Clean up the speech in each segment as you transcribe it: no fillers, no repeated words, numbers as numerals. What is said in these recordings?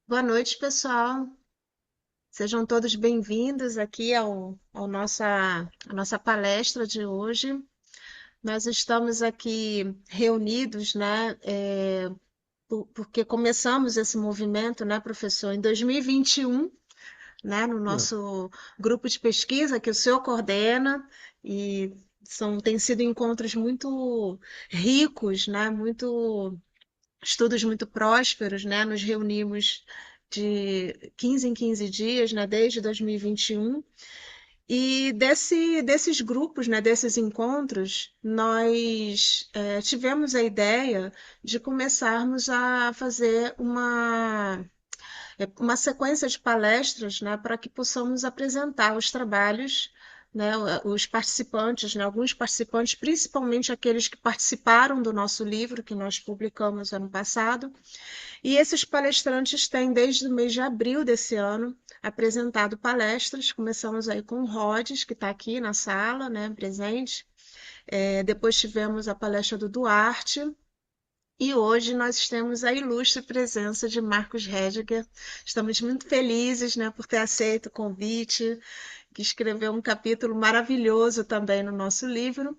Boa noite, pessoal. Sejam todos bem-vindos aqui à nossa palestra de hoje. Nós estamos aqui reunidos, né, porque começamos esse movimento, né, professor, em 2021, né, no É, nosso grupo de pesquisa que o senhor coordena, e têm sido encontros muito ricos, né, estudos muito prósperos, né? Nos reunimos de 15 em 15 dias, né? Desde 2021. E desses grupos, né? Desses encontros, nós tivemos a ideia de começarmos a fazer uma sequência de palestras, né, para que possamos apresentar os trabalhos, né, os participantes, né, alguns participantes, principalmente aqueles que participaram do nosso livro que nós publicamos ano passado. E esses palestrantes têm, desde o mês de abril desse ano, apresentado palestras. Começamos aí com o Rhodes, que está aqui na sala, né, presente. Depois tivemos a palestra do Duarte, e hoje nós temos a ilustre presença de Marcos Rediger. Estamos muito felizes, né, por ter aceito o convite, que escreveu um capítulo maravilhoso também no nosso livro.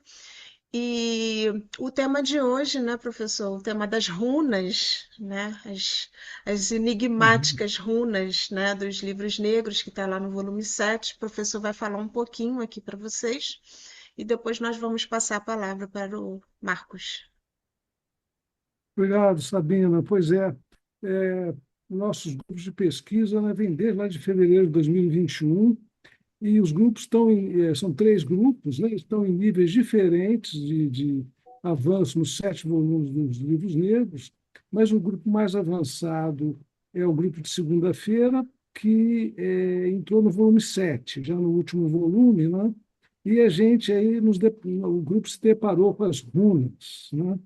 E o tema de hoje, né, professor, o tema das runas, né, as uhum. enigmáticas runas, né, dos livros negros, que está lá no volume 7. O professor vai falar um pouquinho aqui para vocês e depois nós vamos passar a palavra para o Marcos. Obrigado, Sabina. Pois nossos grupos de pesquisa, né, vêm desde lá de fevereiro de 2021 e os grupos são três grupos, né, estão em níveis diferentes de avanço nos 7 volumes dos livros negros, mas o grupo mais avançado é o grupo de segunda-feira, que entrou no volume 7, já no último volume, né? E a gente aí, o grupo se deparou com as runas, né?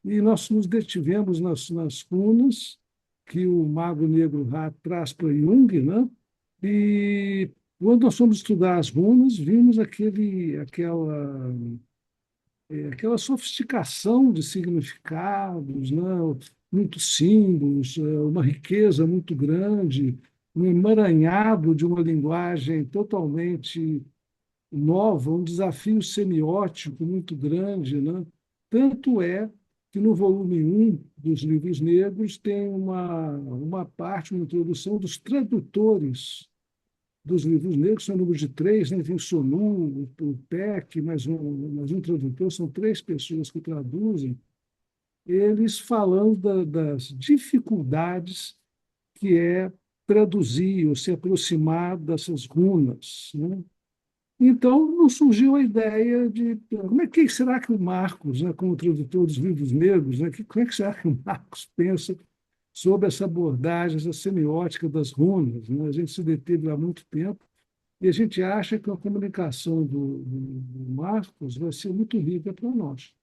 E nós nos detivemos nas runas que o Mago Negro Ra traz para Jung, né? E quando nós fomos estudar as runas, vimos aquela sofisticação de significados, né? Muitos símbolos, uma riqueza muito grande, um emaranhado de uma linguagem totalmente nova, um desafio semiótico muito grande, né? Tanto é que no volume 1 dos livros negros tem uma parte, uma introdução dos tradutores dos livros negros, são número de três, né? Tem o Sonu, o Peck, mais um tradutor, são três pessoas que traduzem, eles falando das dificuldades que é traduzir ou se aproximar dessas runas, né? Então, nos surgiu a ideia de como é que será que o Marcos, né, como tradutor dos livros negros, né, como é que será que o Marcos pensa sobre essa abordagem, essa semiótica das runas, né? A gente se deteve há muito tempo e a gente acha que a comunicação do Marcos vai ser muito rica para nós.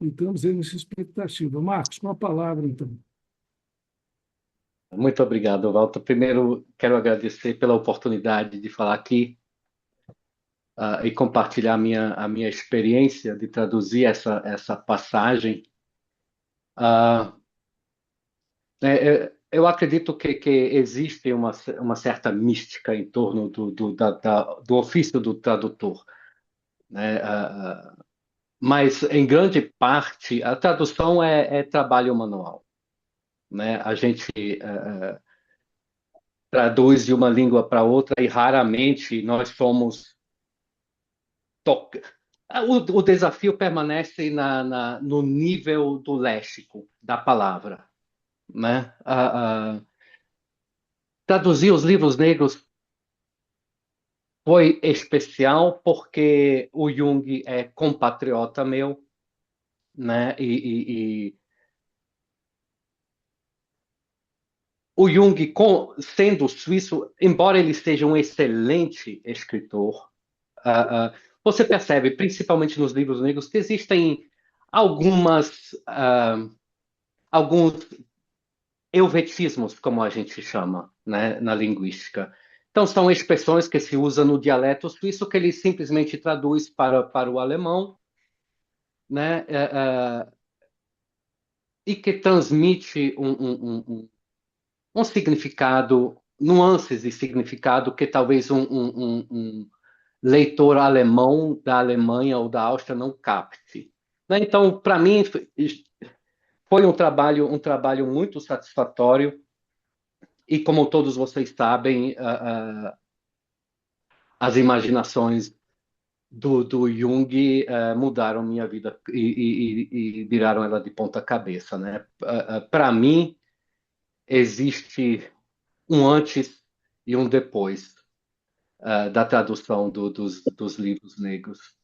E estamos aí nessa expectativa. Marcos, com a palavra, então. Muito obrigado, Walter. Primeiro, quero agradecer pela oportunidade de falar aqui, e compartilhar a minha experiência de traduzir essa passagem. Ah, eu acredito que existe uma certa mística em torno do ofício do tradutor, né? Mas, em grande parte, a tradução é trabalho manual, né? A gente traduz de uma língua para outra e raramente nós somos toca. O desafio permanece no nível do léxico da palavra, né? Traduzir os livros negros foi especial porque o Jung é compatriota meu, né? E o Jung, sendo suíço, embora ele seja um excelente escritor, você percebe, principalmente nos livros negros, que existem alguns euvetismos, como a gente chama, né, na linguística. Então, são expressões que se usam no dialeto suíço que ele simplesmente traduz para o alemão, né, e que transmite um significado, nuances de significado que talvez um leitor alemão da Alemanha ou da Áustria não capte. Né? Então, para mim, foi um trabalho muito satisfatório e, como todos vocês sabem, as imaginações do Jung mudaram minha vida e viraram ela de ponta cabeça, né? Para mim, existe um antes e um depois da tradução dos livros negros.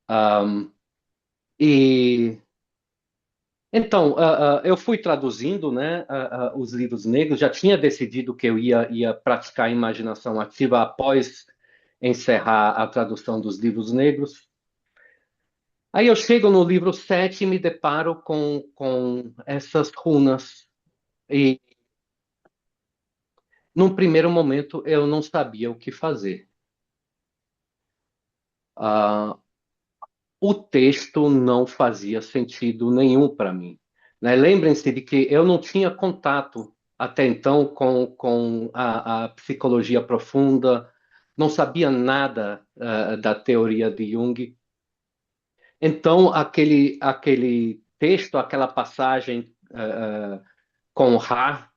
Um, e então, eu fui traduzindo, né, os livros negros, já tinha decidido que eu ia praticar a imaginação ativa após encerrar a tradução dos livros negros. Aí eu chego no livro 7 e me deparo com essas runas. E, num primeiro momento, eu não sabia o que fazer. Ah, o texto não fazia sentido nenhum para mim. Né? Lembrem-se de que eu não tinha contato até então com a psicologia profunda, não sabia nada da teoria de Jung. Então, aquele texto, aquela passagem com Ra,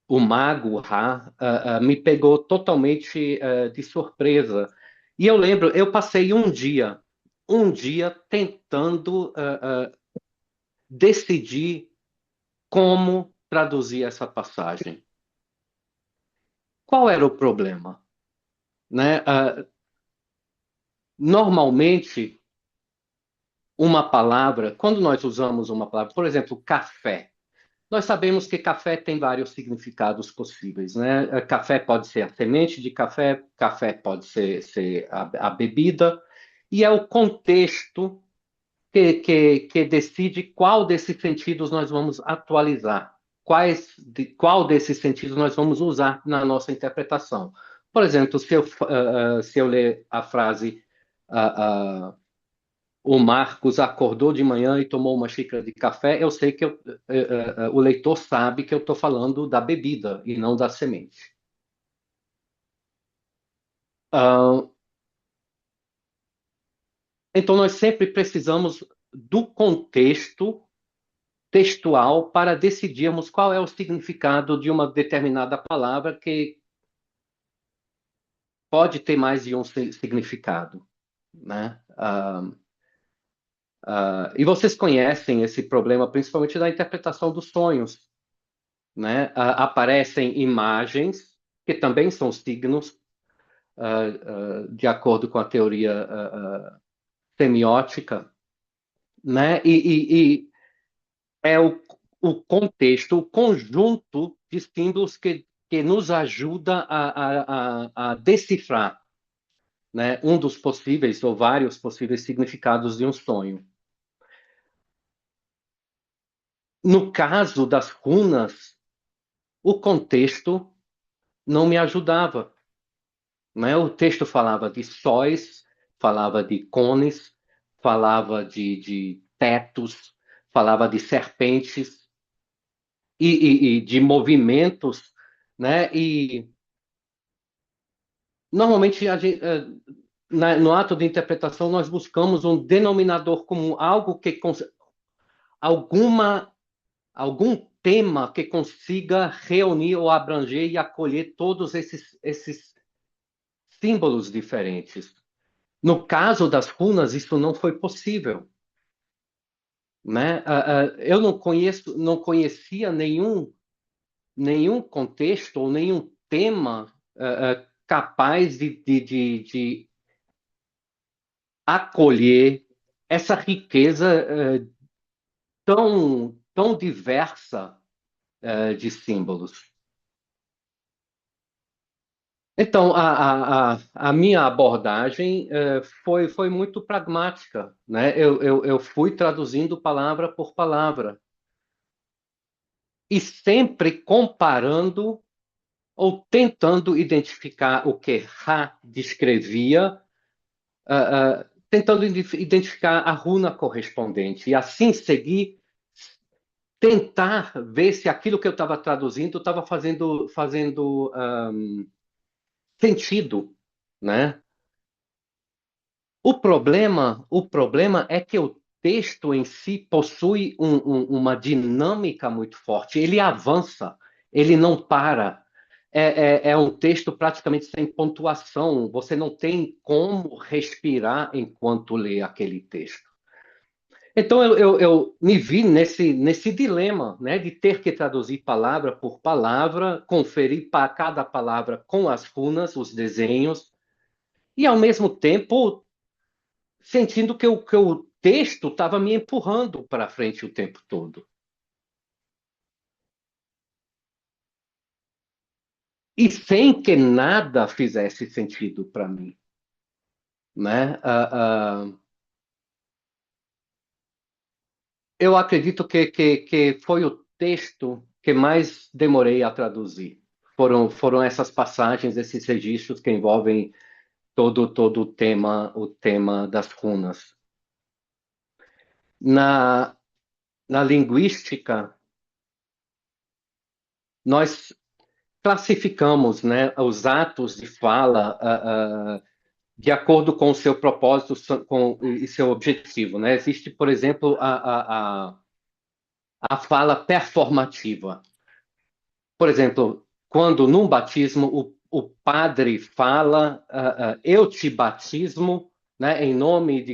o mago Ra, me pegou totalmente de surpresa. E eu lembro, eu passei um dia tentando decidir como traduzir essa passagem. Qual era o problema? Né? Normalmente, uma palavra, quando nós usamos uma palavra, por exemplo, café, nós sabemos que café tem vários significados possíveis, né? Café pode ser a semente de café, café pode ser a bebida, e é o contexto que decide qual desses sentidos nós vamos atualizar, qual desses sentidos nós vamos usar na nossa interpretação. Por exemplo, se eu ler a frase o Marcos acordou de manhã e tomou uma xícara de café, eu sei que o leitor sabe que eu estou falando da bebida e não da semente. Ah, então, nós sempre precisamos do contexto textual para decidirmos qual é o significado de uma determinada palavra que pode ter mais de um significado, né? E vocês conhecem esse problema principalmente da interpretação dos sonhos, né? Aparecem imagens que também são signos, de acordo com a teoria semiótica, né? E é o contexto, o conjunto de símbolos que nos ajuda a decifrar, né, um dos possíveis ou vários possíveis significados de um sonho. No caso das runas, o contexto não me ajudava, né? O texto falava de sóis, falava de cones, falava de tetos, falava de serpentes e de movimentos, né? E normalmente no ato de interpretação nós buscamos um denominador comum, algo que alguma algum tema que consiga reunir ou abranger e acolher todos esses símbolos diferentes. No caso das runas, isso não foi possível, né? Eu não conhecia nenhum contexto ou nenhum tema capaz de acolher essa riqueza tão diversa de símbolos. Então, a minha abordagem foi muito pragmática, né? Eu fui traduzindo palavra por palavra e sempre comparando ou tentando identificar o que Ra descrevia, tentando identificar a runa correspondente e assim seguir tentar ver se aquilo que eu estava traduzindo estava fazendo sentido, né? O problema é que o texto em si possui uma dinâmica muito forte. Ele avança, ele não para. É um texto praticamente sem pontuação. Você não tem como respirar enquanto lê aquele texto. Então eu me vi nesse dilema, né, de ter que traduzir palavra por palavra, conferir para cada palavra com as runas, os desenhos, e ao mesmo tempo sentindo que o texto estava me empurrando para frente o tempo todo. E sem que nada fizesse sentido para mim, né? Eu acredito que foi o texto que mais demorei a traduzir. Foram essas passagens, esses registros que envolvem todo o tema das runas. Na, na linguística, nós classificamos, né, os atos de fala de acordo com o seu propósito e seu objetivo, né? Existe, por exemplo, a fala performativa. Por exemplo, quando num batismo o padre fala, eu te batismo, né, em nome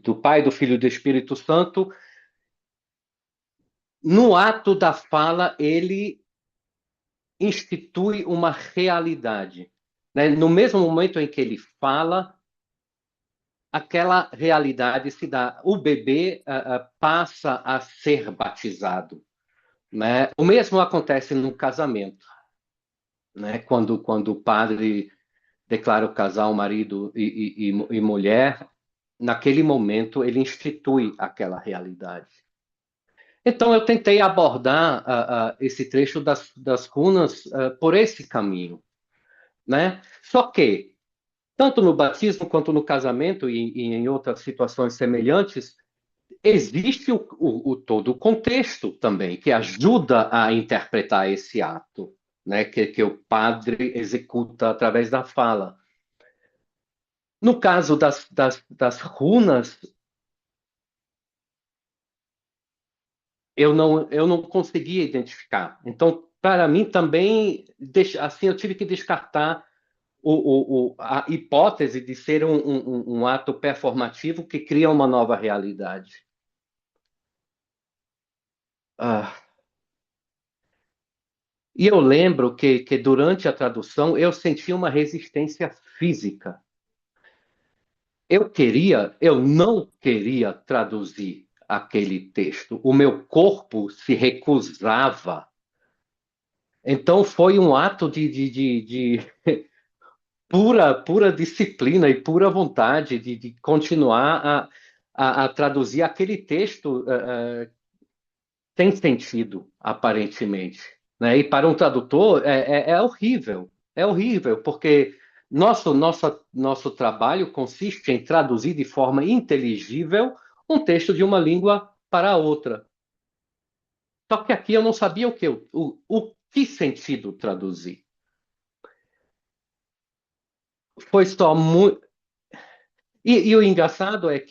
do Pai, do Filho e do Espírito Santo, no ato da fala, ele institui uma realidade, né? No mesmo momento em que ele fala, aquela realidade se dá. O bebê passa a ser batizado, né? O mesmo acontece no casamento, né? Quando o padre declara o casal marido e mulher, naquele momento ele institui aquela realidade. Então eu tentei abordar esse trecho das runas por esse caminho, né? Só que tanto no batismo quanto no casamento e em outras situações semelhantes, existe todo o contexto também, que ajuda a interpretar esse ato, né, que o padre executa através da fala. No caso das runas, eu não conseguia identificar. Então, para mim também, assim, eu tive que descartar a hipótese de ser um ato performativo que cria uma nova realidade. Ah, e eu lembro que durante a tradução eu senti uma resistência física. Eu não queria traduzir aquele texto. O meu corpo se recusava. Então foi um ato de pura disciplina e pura vontade de continuar a traduzir aquele texto sem sentido, aparentemente, né? E para um tradutor é horrível, porque nosso trabalho consiste em traduzir de forma inteligível um texto de uma língua para outra. Só que aqui eu não sabia o que sentido traduzir. Foi só muito. E o engraçado é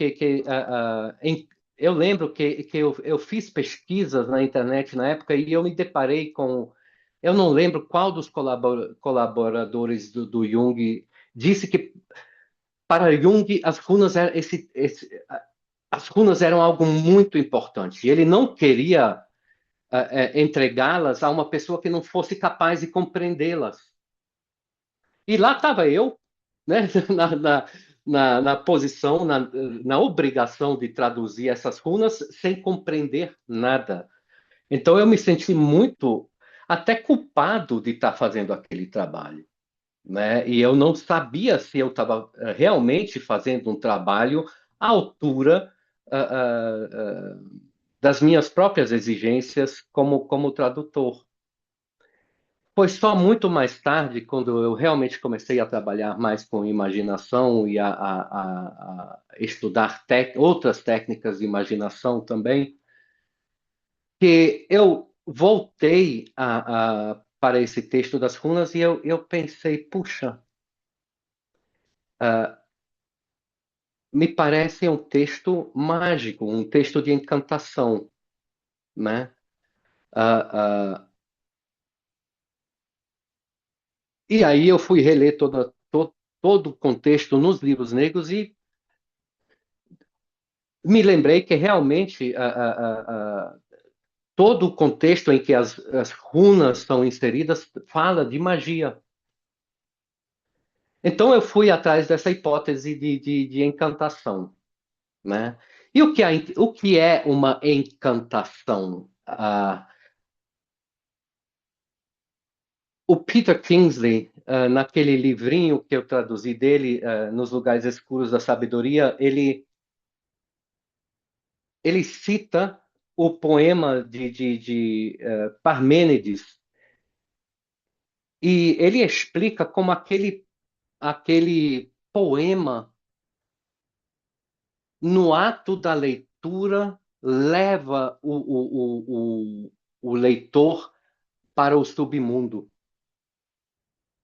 eu lembro que eu fiz pesquisas na internet na época e eu me deparei com. Eu não lembro qual dos colaboradores do Jung disse que para Jung as runas eram algo muito importante. E ele não queria entregá-las a uma pessoa que não fosse capaz de compreendê-las. E lá estava eu, né, na posição, na obrigação de traduzir essas runas sem compreender nada. Então eu me senti muito, até culpado de estar fazendo aquele trabalho, né? E eu não sabia se eu estava realmente fazendo um trabalho à altura das minhas próprias exigências como tradutor. Foi só muito mais tarde, quando eu realmente comecei a trabalhar mais com imaginação e a estudar outras técnicas de imaginação também, que eu voltei para esse texto das runas e eu pensei, puxa, ah, me parece um texto mágico, um texto de encantação, né? E aí eu fui reler todo o contexto nos livros negros e me lembrei que realmente todo o contexto em que as runas são inseridas fala de magia. Então eu fui atrás dessa hipótese de encantação, né? E o que é uma encantação? O Peter Kingsley, naquele livrinho que eu traduzi dele, Nos Lugares Escuros da Sabedoria, ele cita o poema de Parmênides e ele explica como aquele poema, no ato da leitura, leva o leitor para o submundo.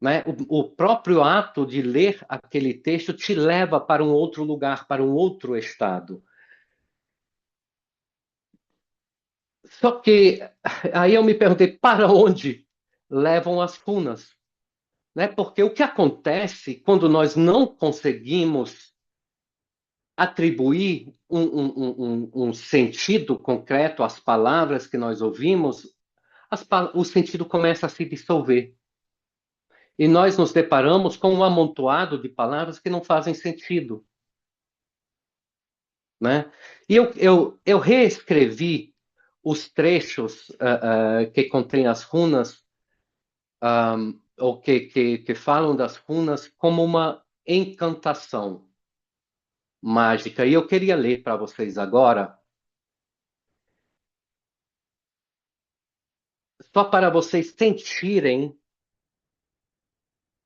Né? O próprio ato de ler aquele texto te leva para um outro lugar, para um outro estado. Só que aí eu me perguntei para onde levam as runas, né? Porque o que acontece quando nós não conseguimos atribuir um sentido concreto às palavras que nós ouvimos, o sentido começa a se dissolver. E nós nos deparamos com um amontoado de palavras que não fazem sentido, né? E eu reescrevi os trechos que contêm as runas, ou que falam das runas, como uma encantação mágica. E eu queria ler para vocês agora, só para vocês sentirem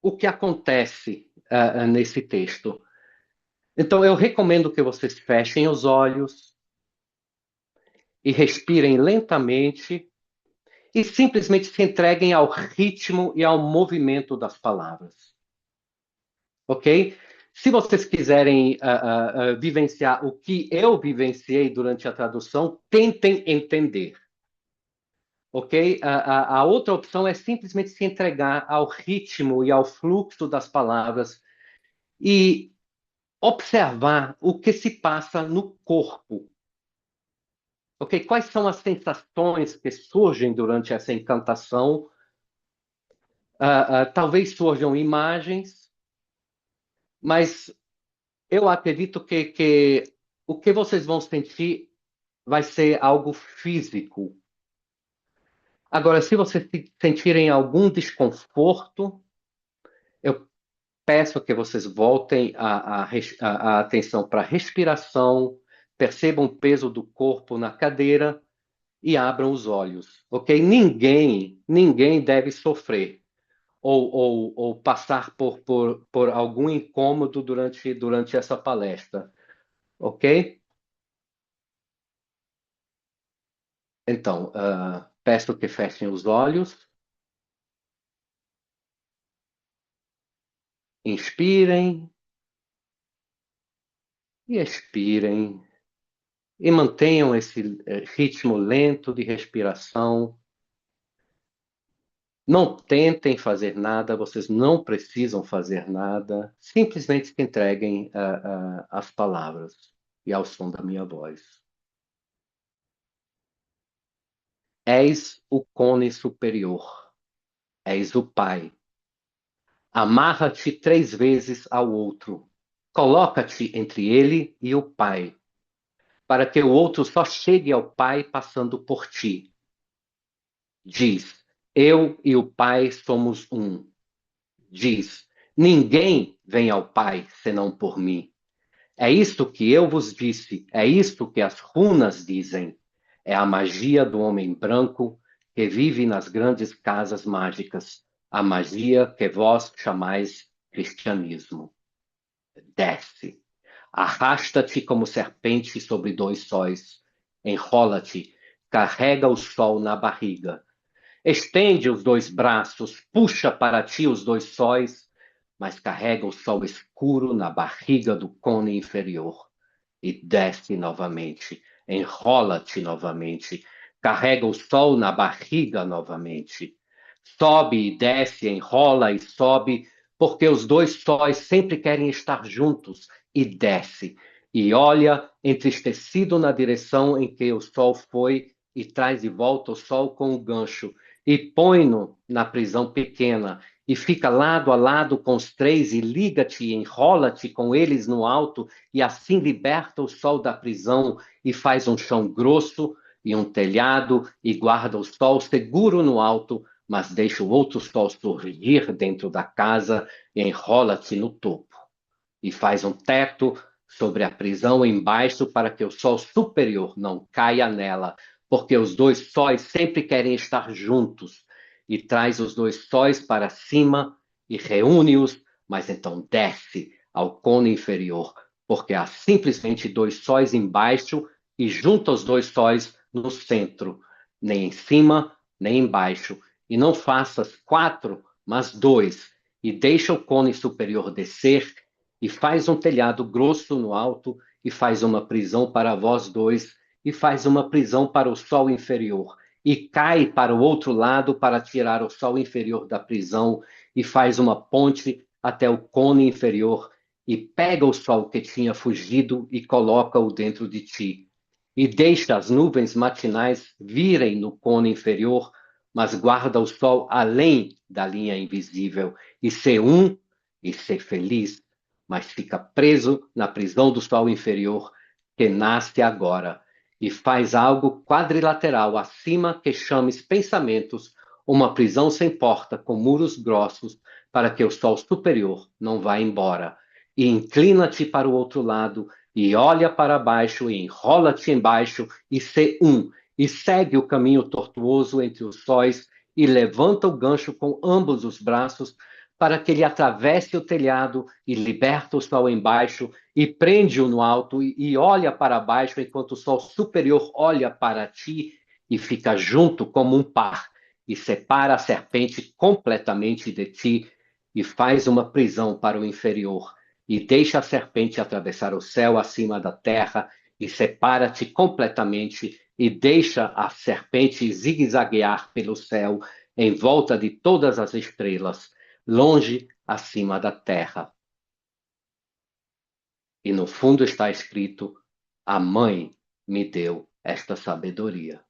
o que acontece nesse texto. Então, eu recomendo que vocês fechem os olhos e respirem lentamente e simplesmente se entreguem ao ritmo e ao movimento das palavras. Ok? Se vocês quiserem vivenciar o que eu vivenciei durante a tradução, tentem entender. Ok? A outra opção é simplesmente se entregar ao ritmo e ao fluxo das palavras e observar o que se passa no corpo. Ok? Quais são as sensações que surgem durante essa encantação? Talvez surjam imagens, mas eu acredito que o que vocês vão sentir vai ser algo físico. Agora, se vocês sentirem algum desconforto, eu peço que vocês voltem a atenção para a respiração, percebam o peso do corpo na cadeira e abram os olhos, ok? Ninguém deve sofrer ou passar por algum incômodo durante essa palestra, ok? Então, peço que fechem os olhos, inspirem e expirem, e mantenham esse ritmo lento de respiração. Não tentem fazer nada, vocês não precisam fazer nada, simplesmente se entreguem às palavras e ao som da minha voz. És o cone superior, és o Pai. Amarra-te 3 vezes ao outro. Coloca-te entre ele e o Pai, para que o outro só chegue ao Pai passando por ti. Diz: eu e o Pai somos um. Diz: ninguém vem ao Pai senão por mim. É isto que eu vos disse, é isto que as runas dizem. É a magia do homem branco que vive nas grandes casas mágicas, a magia que vós chamais cristianismo. Desce, arrasta-te como serpente sobre 2 sóis, enrola-te, carrega o sol na barriga. Estende os dois braços, puxa para ti os dois sóis, mas carrega o sol escuro na barriga do cone inferior. E desce novamente, enrola-te novamente, carrega o sol na barriga novamente. Sobe e desce, enrola e sobe, porque os dois sóis sempre querem estar juntos, e desce. E olha, entristecido na direção em que o sol foi, e traz de volta o sol com o gancho, e põe-no na prisão pequena, e fica lado a lado com os três, e liga-te e enrola-te com eles no alto, e assim liberta o sol da prisão, e faz um chão grosso e um telhado, e guarda o sol seguro no alto, mas deixa o outro sol surgir dentro da casa, e enrola-te no topo, e faz um teto sobre a prisão embaixo para que o sol superior não caia nela, porque os dois sóis sempre querem estar juntos, e traz os dois sóis para cima e reúne-os, mas então desce ao cone inferior, porque há simplesmente dois sóis embaixo e junta os dois sóis no centro, nem em cima, nem embaixo, e não faças quatro, mas dois, e deixa o cone superior descer e faz um telhado grosso no alto, e faz uma prisão para vós dois, e faz uma prisão para o sol inferior, e cai para o outro lado para tirar o sol inferior da prisão, e faz uma ponte até o cone inferior, e pega o sol que tinha fugido e coloca-o dentro de ti. E deixa as nuvens matinais virem no cone inferior, mas guarda o sol além da linha invisível, e ser um e ser feliz, mas fica preso na prisão do sol inferior, que nasce agora, e faz algo quadrilateral acima que chames pensamentos, uma prisão sem porta com muros grossos, para que o sol superior não vá embora. E inclina-te para o outro lado, e olha para baixo, e enrola-te embaixo, e sê um, e segue o caminho tortuoso entre os sóis, e levanta o gancho com ambos os braços, para que ele atravesse o telhado e liberta o sol embaixo e prende-o no alto e olha para baixo enquanto o sol superior olha para ti e fica junto como um par e separa a serpente completamente de ti e faz uma prisão para o inferior e deixa a serpente atravessar o céu acima da terra e separa-te completamente e deixa a serpente zigue-zaguear pelo céu em volta de todas as estrelas longe acima da terra. E no fundo está escrito: a mãe me deu esta sabedoria.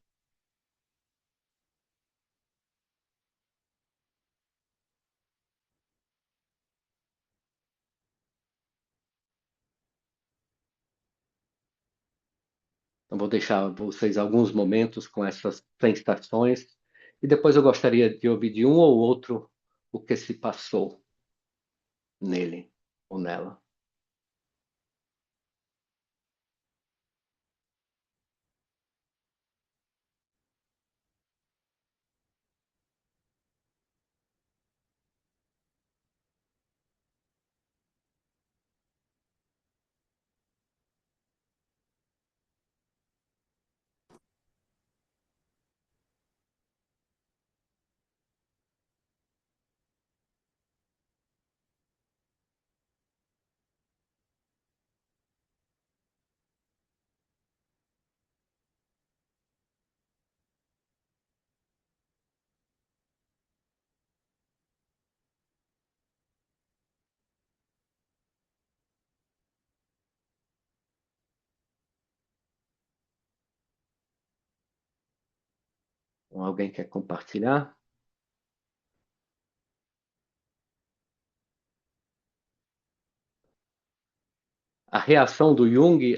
Então, vou deixar vocês alguns momentos com essas sensações e depois eu gostaria de ouvir de um ou outro o que se passou nele ou nela. Então, alguém quer compartilhar? A reação do Jung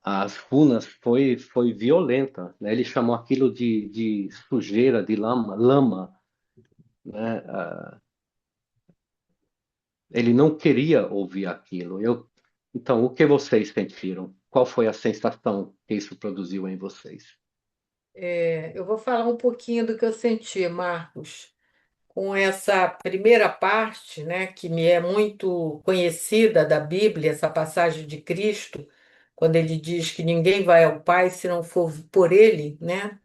às runas foi violenta, né? Ele chamou aquilo de sujeira, de lama, né? Ele não queria ouvir aquilo. Então, o que vocês sentiram? Qual foi a sensação que isso produziu em vocês? Eu vou falar um pouquinho do que eu senti, Marcos, com essa primeira parte, né, que me é muito conhecida da Bíblia, essa passagem de Cristo, quando ele diz que ninguém vai ao Pai se não for por ele, né?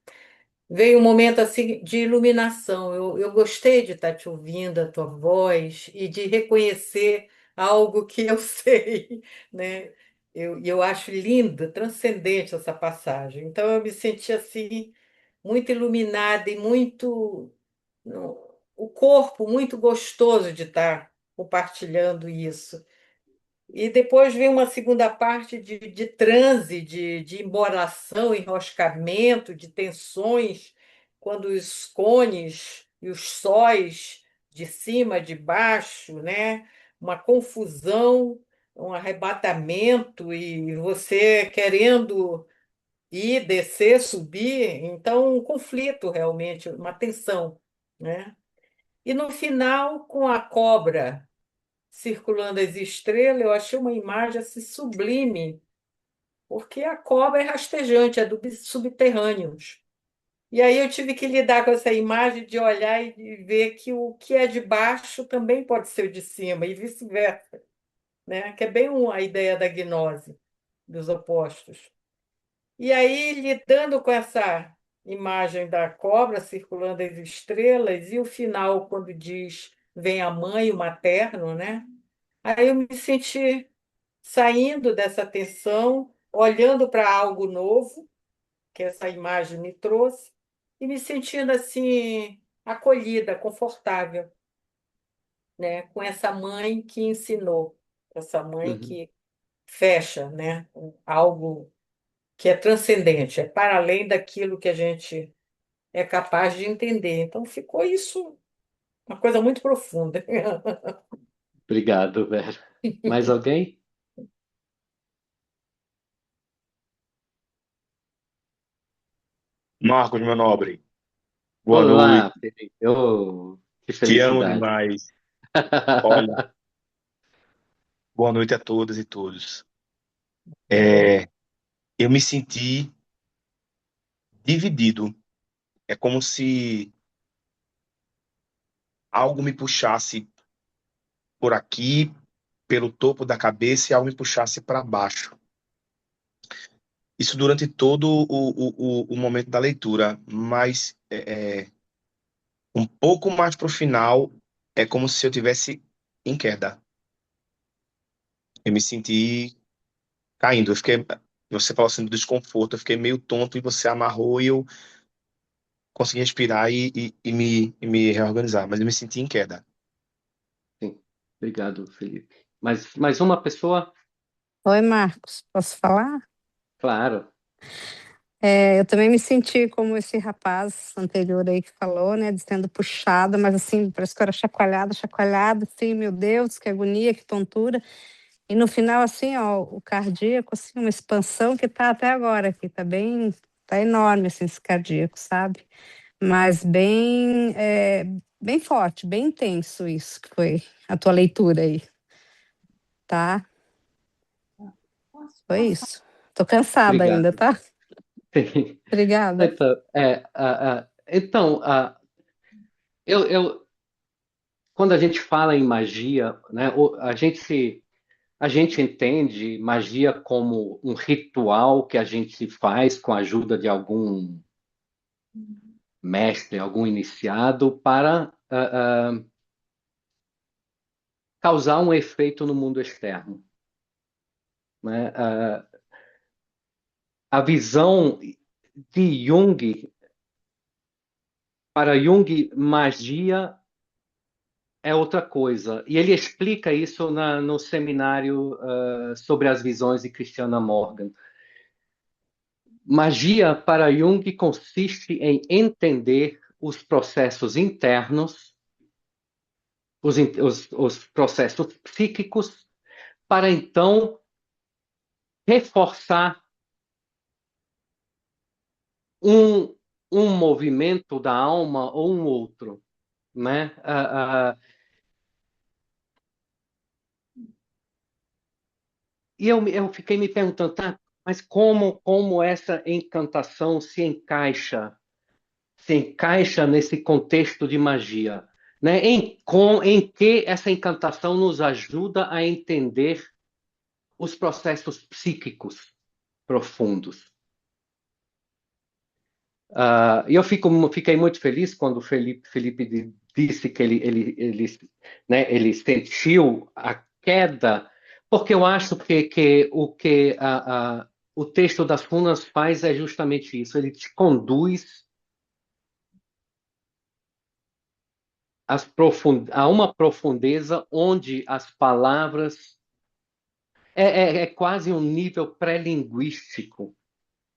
Veio um momento assim de iluminação. Eu gostei de estar te ouvindo, a tua voz, e de reconhecer algo que eu sei, né? Eu acho linda, transcendente essa passagem. Então eu me senti assim, muito iluminada e muito, o corpo muito gostoso de estar compartilhando isso. E depois vem uma segunda parte de transe, de embolação, enroscamento, de tensões, quando os cones e os sóis de cima, de baixo, né? Uma confusão, um arrebatamento, e você querendo ir, descer, subir. Então, um conflito realmente, uma tensão, né? E no final, com a cobra circulando as estrelas, eu achei uma imagem assim sublime, porque a cobra é rastejante, é dos subterrâneos. E aí eu tive que lidar com essa imagem de olhar e ver que o que é de baixo também pode ser o de cima, e vice-versa, né? Que é bem a ideia da gnose, dos opostos. E aí, lidando com essa imagem da cobra circulando as estrelas, e o final, quando diz vem a mãe, o materno, né? Aí eu me senti saindo dessa tensão, olhando para algo novo, que essa imagem me trouxe, e me sentindo assim, acolhida, confortável, né? Com essa mãe que ensinou, essa mãe Uhum. que fecha, né? Algo que é transcendente, é para além daquilo que a gente é capaz de entender. Então ficou isso, uma coisa muito profunda. Obrigado, Vera. Mais alguém? Marcos, meu nobre, boa noite. Olá, Felipe. Oh, que Te amo felicidade. demais. Olha, boa noite a todas e todos. É, eu me senti dividido. É como se algo me puxasse por aqui, pelo topo da cabeça, e algo me puxasse para baixo. Isso durante todo o momento da leitura, mas um pouco mais para o final, é como se eu tivesse em queda. Eu me senti caindo. Eu fiquei, você falou assim do desconforto, eu fiquei meio tonto e você amarrou e eu consegui respirar e me reorganizar, mas eu me senti em queda. Sim, obrigado, Felipe. Mais uma pessoa? Oi, Marcos, posso falar? Claro. Eu também me senti como esse rapaz anterior aí que falou, né, de sendo puxada, mas assim, parece que eu era chacoalhada, chacoalhada, assim, meu Deus, que agonia, que tontura. E no final, assim, ó, o cardíaco, assim, uma expansão que tá até agora aqui, tá bem, tá enorme, assim, esse cardíaco, sabe? Mas bem, bem forte, bem intenso isso que foi a tua leitura aí, tá? Foi isso. Tô cansada ainda, Obrigado. tá? Obrigada. Então, eu, quando a gente fala em magia, né, a gente entende magia como um ritual que a gente faz com a ajuda de algum mestre, algum iniciado, para causar um efeito no mundo externo, né? A visão de Jung, para Jung, magia é outra coisa. E ele explica isso no seminário sobre as visões de Christiana Morgan. Magia para Jung consiste em entender os processos internos, os processos psíquicos, para então reforçar um, um movimento da alma ou um outro, né? E eu fiquei me perguntando, tá, mas como essa encantação se encaixa nesse contexto de magia, né? Em que essa encantação nos ajuda a entender os processos psíquicos, profundos. E eu fiquei muito feliz quando o Felipe disse que ele sentiu a queda, porque eu acho que o texto das runas faz é justamente isso, ele te conduz a uma profundeza onde as palavras é quase um nível pré-linguístico,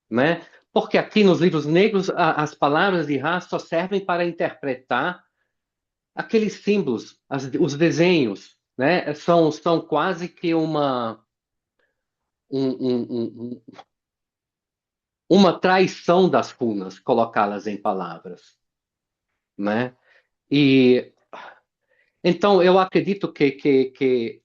né? Porque aqui nos livros negros as palavras de Ra só servem para interpretar aqueles símbolos, os desenhos, né? São quase que uma traição das runas colocá-las em palavras, né? E então eu acredito que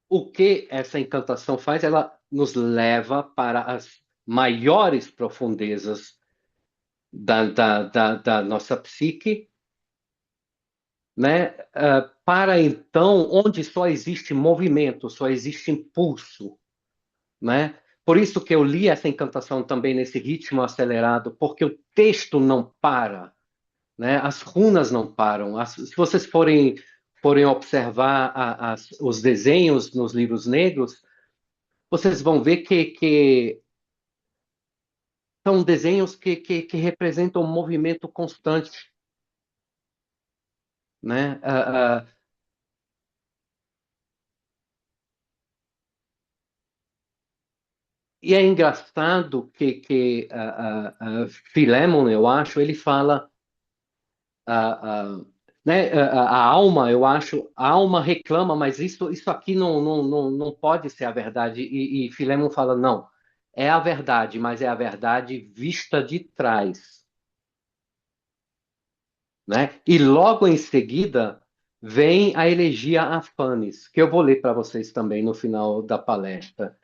o que essa encantação faz, ela nos leva para as maiores profundezas da nossa psique, né? Para então, onde só existe movimento, só existe impulso, né? Por isso que eu li essa encantação também nesse ritmo acelerado, porque o texto não para, né? As runas não param. Se vocês forem observar os desenhos nos livros negros, vocês vão ver que são desenhos que representam um movimento constante, né? E é engraçado que Philemon, eu acho, ele fala, né, a alma, eu acho, a alma reclama, mas isso aqui não pode ser a verdade. E Philemon fala, não, é a verdade, mas é a verdade vista de trás, né? E logo em seguida vem a elegia a Fanes, que eu vou ler para vocês também no final da palestra,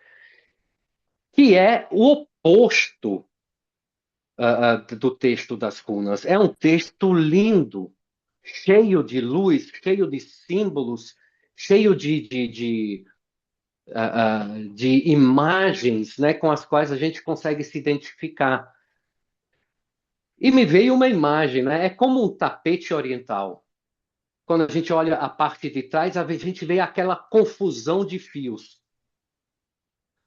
que é o oposto do texto das runas. É um texto lindo, cheio de luz, cheio de símbolos, cheio de imagens, né, com as quais a gente consegue se identificar. E me veio uma imagem, né? É como um tapete oriental. Quando a gente olha a parte de trás, a gente vê aquela confusão de fios,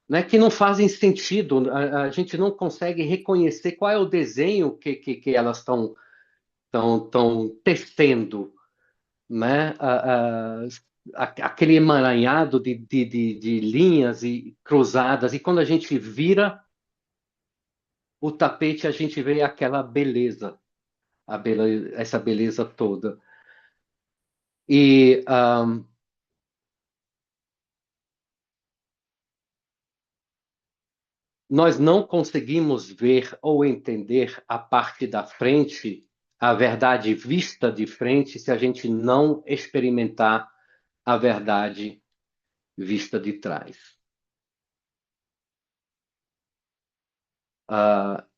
né, que não fazem sentido. A gente não consegue reconhecer qual é o desenho que elas estão tecendo, né? Aquele emaranhado de linhas e cruzadas. E quando a gente vira o tapete, a gente vê aquela beleza, essa beleza toda. E nós não conseguimos ver ou entender a parte da frente, a verdade vista de frente, se a gente não experimentar a verdade vista de trás.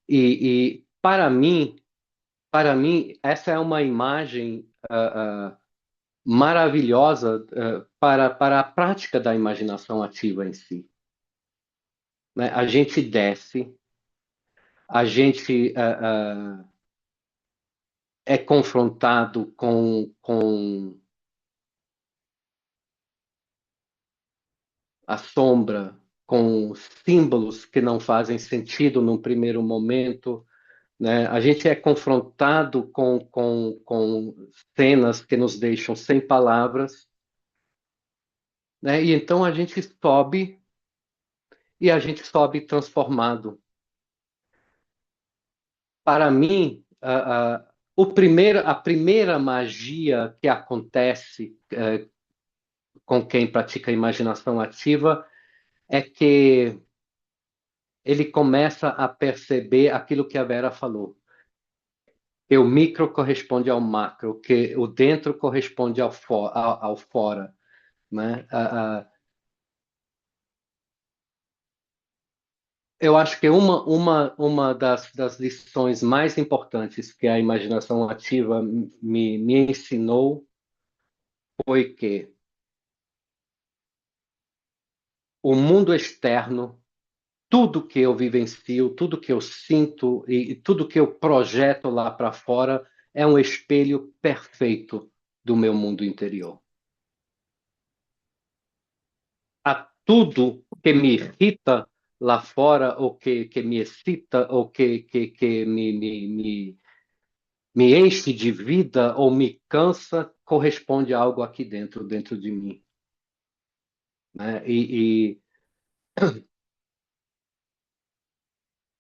E para mim, essa é uma imagem maravilhosa para a prática da imaginação ativa em si, né? A gente desce, a gente é confrontado com a sombra, com símbolos que não fazem sentido num primeiro momento, né? A gente é confrontado com cenas que nos deixam sem palavras, né? E então a gente sobe e a gente sobe transformado. Para mim, a primeira magia que acontece com quem pratica a imaginação ativa é que ele começa a perceber aquilo que a Vera falou. Que o micro corresponde ao macro, que o dentro corresponde ao fora, né? Eu acho que uma das lições mais importantes que a imaginação ativa me ensinou foi que o mundo externo tudo que eu vivencio, tudo que eu sinto e tudo que eu projeto lá para fora é um espelho perfeito do meu mundo interior. A tudo que me irrita lá fora, ou que me excita, ou que me enche de vida ou me cansa, corresponde a algo aqui dentro, dentro de mim, né?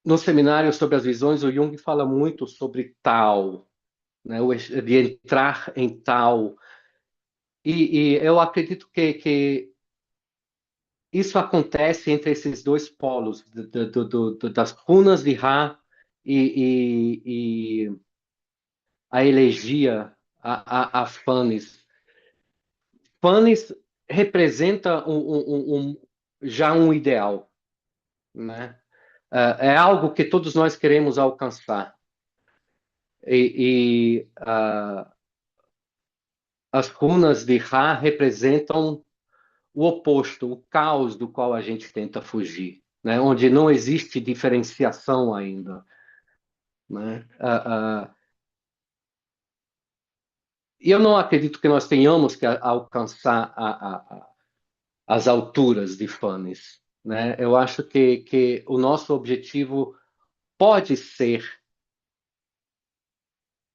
No seminário sobre as visões, o Jung fala muito sobre tal, né? De entrar em tal. E eu acredito que isso acontece entre esses dois polos, das runas de Ra e a elegia, a Fanes. Fanes representa já um ideal, né? É algo que todos nós queremos alcançar. As runas de Ra representam o oposto, o caos do qual a gente tenta fugir, né? Onde não existe diferenciação ainda, né? E eu não acredito que nós tenhamos que alcançar as alturas de Fanes, né? Eu acho que o nosso objetivo pode ser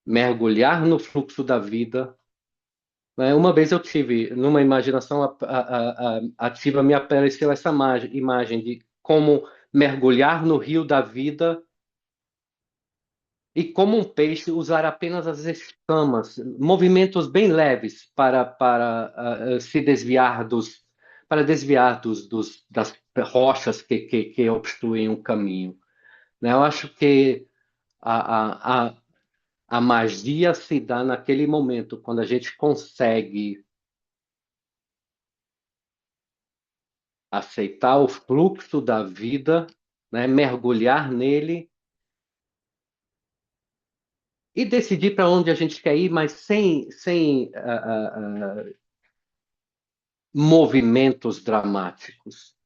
mergulhar no fluxo da vida, né? Uma vez eu tive, numa imaginação ativa, me apareceu essa imagem de como mergulhar no rio da vida e como um peixe usar apenas as escamas, movimentos bem leves para se desviar para desviar das rochas que obstruem o caminho, né? Eu acho que a, a, a, a magia se dá naquele momento, quando a gente consegue aceitar o fluxo da vida, né? Mergulhar nele e decidir para onde a gente quer ir, mas sem movimentos dramáticos,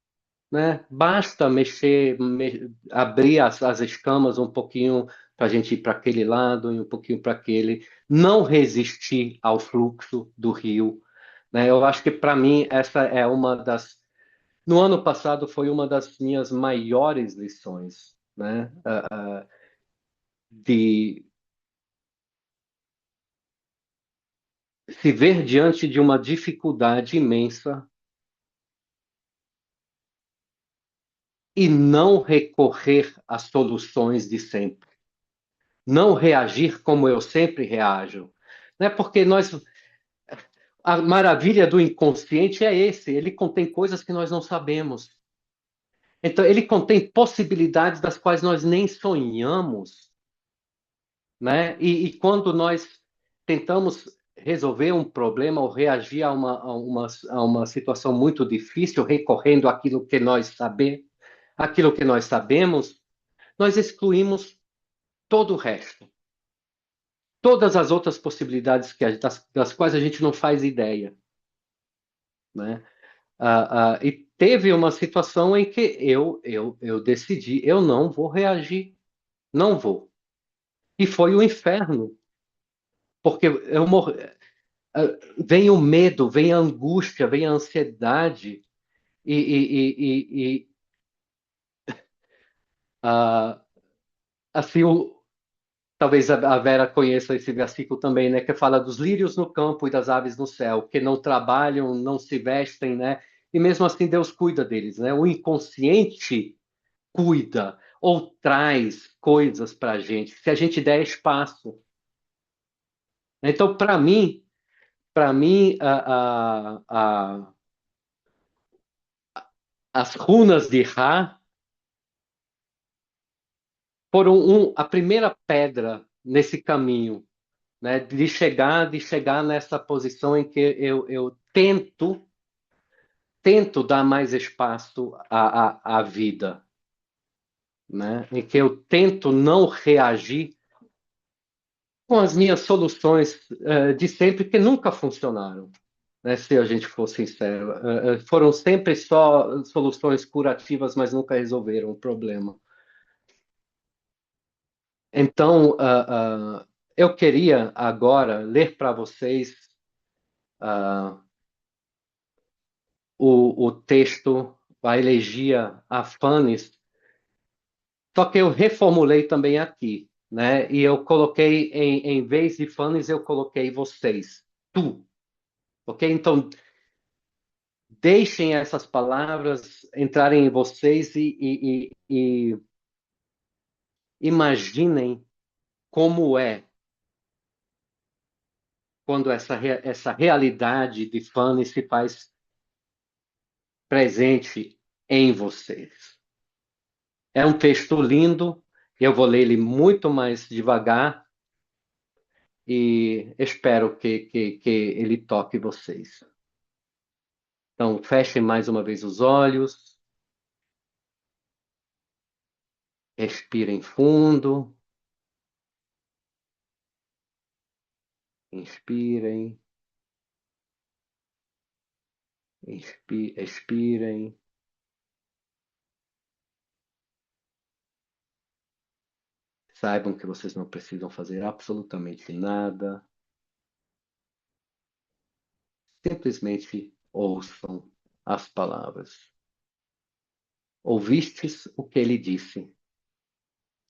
né? Basta abrir as escamas um pouquinho para a gente ir para aquele lado e um pouquinho para aquele, não resistir ao fluxo do rio, né? Eu acho que para mim essa é uma das. No ano passado foi uma das minhas maiores lições, né? De se ver diante de uma dificuldade imensa e não recorrer às soluções de sempre, não reagir como eu sempre reajo, né? Porque a maravilha do inconsciente é ele contém coisas que nós não sabemos. Então, ele contém possibilidades das quais nós nem sonhamos, né? Quando nós tentamos resolver um problema ou reagir a uma situação muito difícil, recorrendo àquilo que nós sabemos, nós excluímos todo o resto. Todas as outras possibilidades das quais a gente não faz ideia, né? E teve uma situação em que eu decidi, eu não vou reagir, não vou. E foi o inferno, porque vem o medo, vem a angústia, vem a ansiedade, e, e, e, e, ah, assim, talvez a Vera conheça esse versículo também, né, que fala dos lírios no campo e das aves no céu, que não trabalham, não se vestem, né, e mesmo assim Deus cuida deles, né? O inconsciente cuida ou traz coisas para a gente, se a gente der espaço. Então, para mim, as runas de Ra foram a primeira pedra nesse caminho, né? De chegar nessa posição em que eu tento dar mais espaço à vida, né? Em que eu tento não reagir com as minhas soluções de sempre, que nunca funcionaram, né, se a gente for sincero. Foram sempre só soluções curativas, mas nunca resolveram o problema. Então, eu queria agora ler para vocês ah, o texto, a elegia a Fanes, só que eu reformulei também aqui, né? E eu coloquei, em vez de Fanes, eu coloquei vocês, tu, ok? Então, deixem essas palavras entrarem em vocês e imaginem como é quando essa realidade de Fanes se faz presente em vocês. É um texto lindo, eu vou ler ele muito mais devagar e espero que ele toque vocês. Então, fechem mais uma vez os olhos, respirem fundo, inspirem, expirem. Saibam que vocês não precisam fazer absolutamente nada. Simplesmente ouçam as palavras. Ouvistes o que ele disse.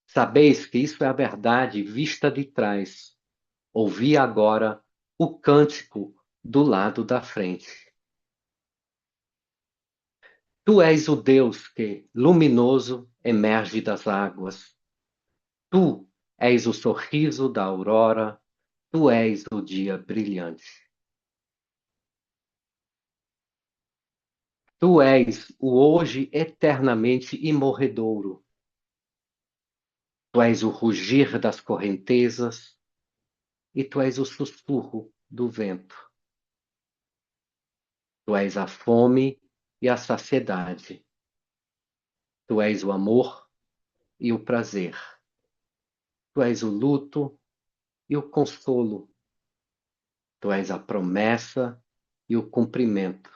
Sabeis que isso é a verdade vista de trás. Ouvi agora o cântico do lado da frente. Tu és o Deus que, luminoso, emerge das águas. Tu és o sorriso da aurora. Tu és o dia brilhante. Tu és o hoje eternamente imorredouro. Tu és o rugir das correntezas e tu és o sussurro do vento. Tu és a fome e a saciedade. Tu és o amor e o prazer. Tu és o luto e o consolo. Tu és a promessa e o cumprimento.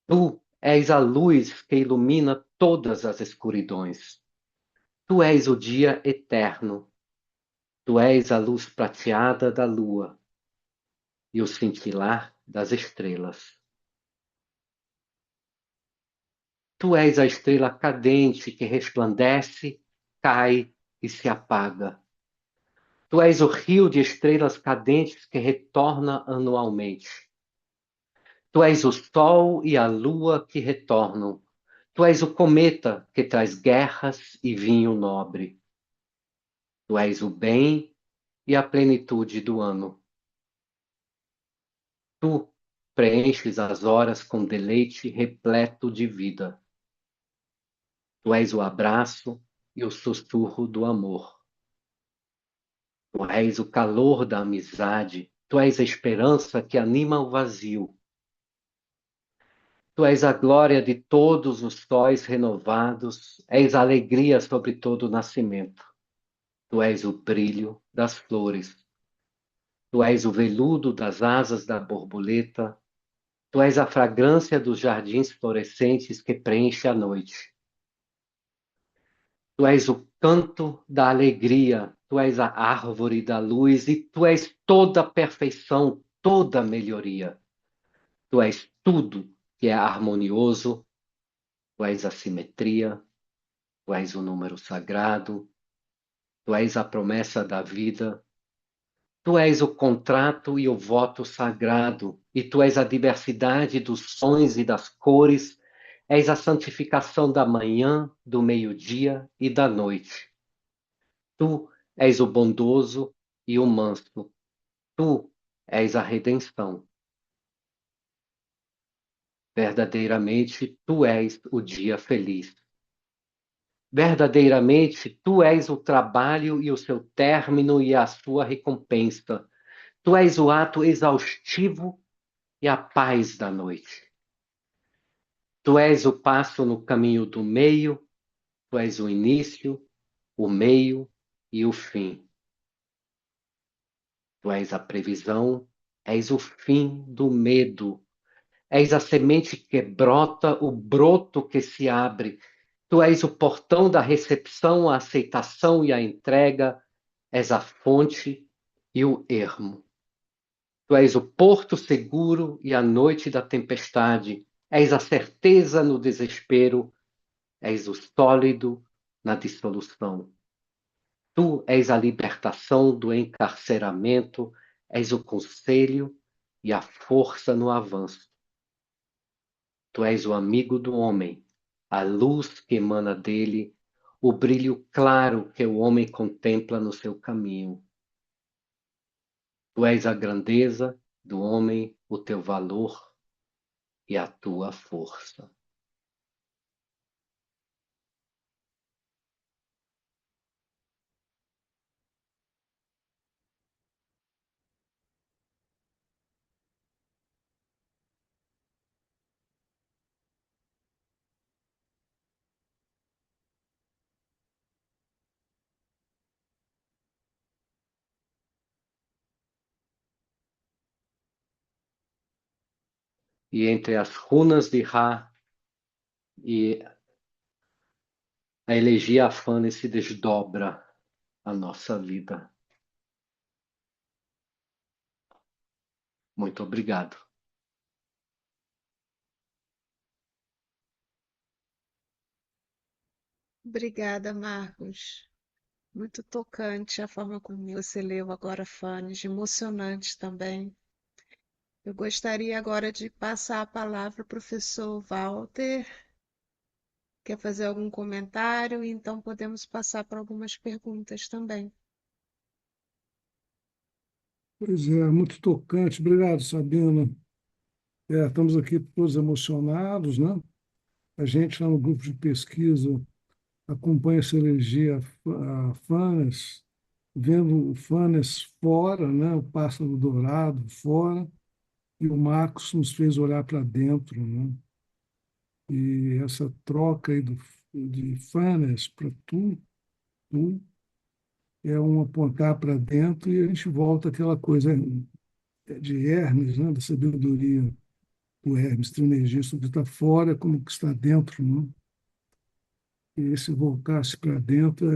Tu és a luz que ilumina todas as escuridões. Tu és o dia eterno. Tu és a luz prateada da lua e o cintilar das estrelas. Tu és a estrela cadente que resplandece, cai e se apaga. Tu és o rio de estrelas cadentes que retorna anualmente. Tu és o sol e a lua que retornam. Tu és o cometa que traz guerras e vinho nobre. Tu és o bem e a plenitude do ano. Tu preenches as horas com deleite repleto de vida. Tu és o abraço e o sussurro do amor. Tu és o calor da amizade. Tu és a esperança que anima o vazio. Tu és a glória de todos os sóis renovados. És a alegria sobre todo o nascimento. Tu és o brilho das flores. Tu és o veludo das asas da borboleta. Tu és a fragrância dos jardins florescentes que preenche a noite. Tu és o canto da alegria, tu és a árvore da luz e tu és toda a perfeição, toda a melhoria. Tu és tudo que é harmonioso, tu és a simetria, tu és o número sagrado, tu és a promessa da vida, tu és o contrato e o voto sagrado, e tu és a diversidade dos sons e das cores. És a santificação da manhã, do meio-dia e da noite. Tu és o bondoso e o manso. Tu és a redenção. Verdadeiramente, tu és o dia feliz. Verdadeiramente, tu és o trabalho e o seu término e a sua recompensa. Tu és o ato exaustivo e a paz da noite. Tu és o passo no caminho do meio, tu és o início, o meio e o fim. Tu és a previsão És o fim do medo. És a semente que brota, o broto que se abre. Tu és o portão da recepção, a aceitação e a entrega. És a fonte e o ermo. Tu és o porto seguro e a noite da tempestade. És a certeza no desespero. És o sólido na dissolução. Tu és a libertação do encarceramento. És o conselho e a força no avanço. Tu és o amigo do homem, a luz que emana dele, o brilho claro que o homem contempla no seu caminho. Tu és a grandeza do homem, o teu valor e a tua força. E entre as runas de Ra e a elegia Afane se desdobra a nossa vida. Muito obrigado. Obrigada, Marcos. Muito tocante a forma como você leu agora, Fanes, emocionante também. Eu gostaria agora de passar a palavra ao professor Walter. Quer fazer algum comentário? Então podemos passar para algumas perguntas também. Pois é, muito tocante. Obrigado, Sabina. Estamos aqui todos emocionados, né? A gente lá no grupo de pesquisa acompanha essa elegia a Fanes, vendo o Fanes fora, né? O pássaro dourado fora, e o Marcos nos fez olhar para dentro, né? E essa troca aí de Fanes para tu, é um apontar para dentro e a gente volta àquela coisa de Hermes, né? Da sabedoria do Hermes Trismegisto, que está fora como que está dentro, né? E esse voltar-se para dentro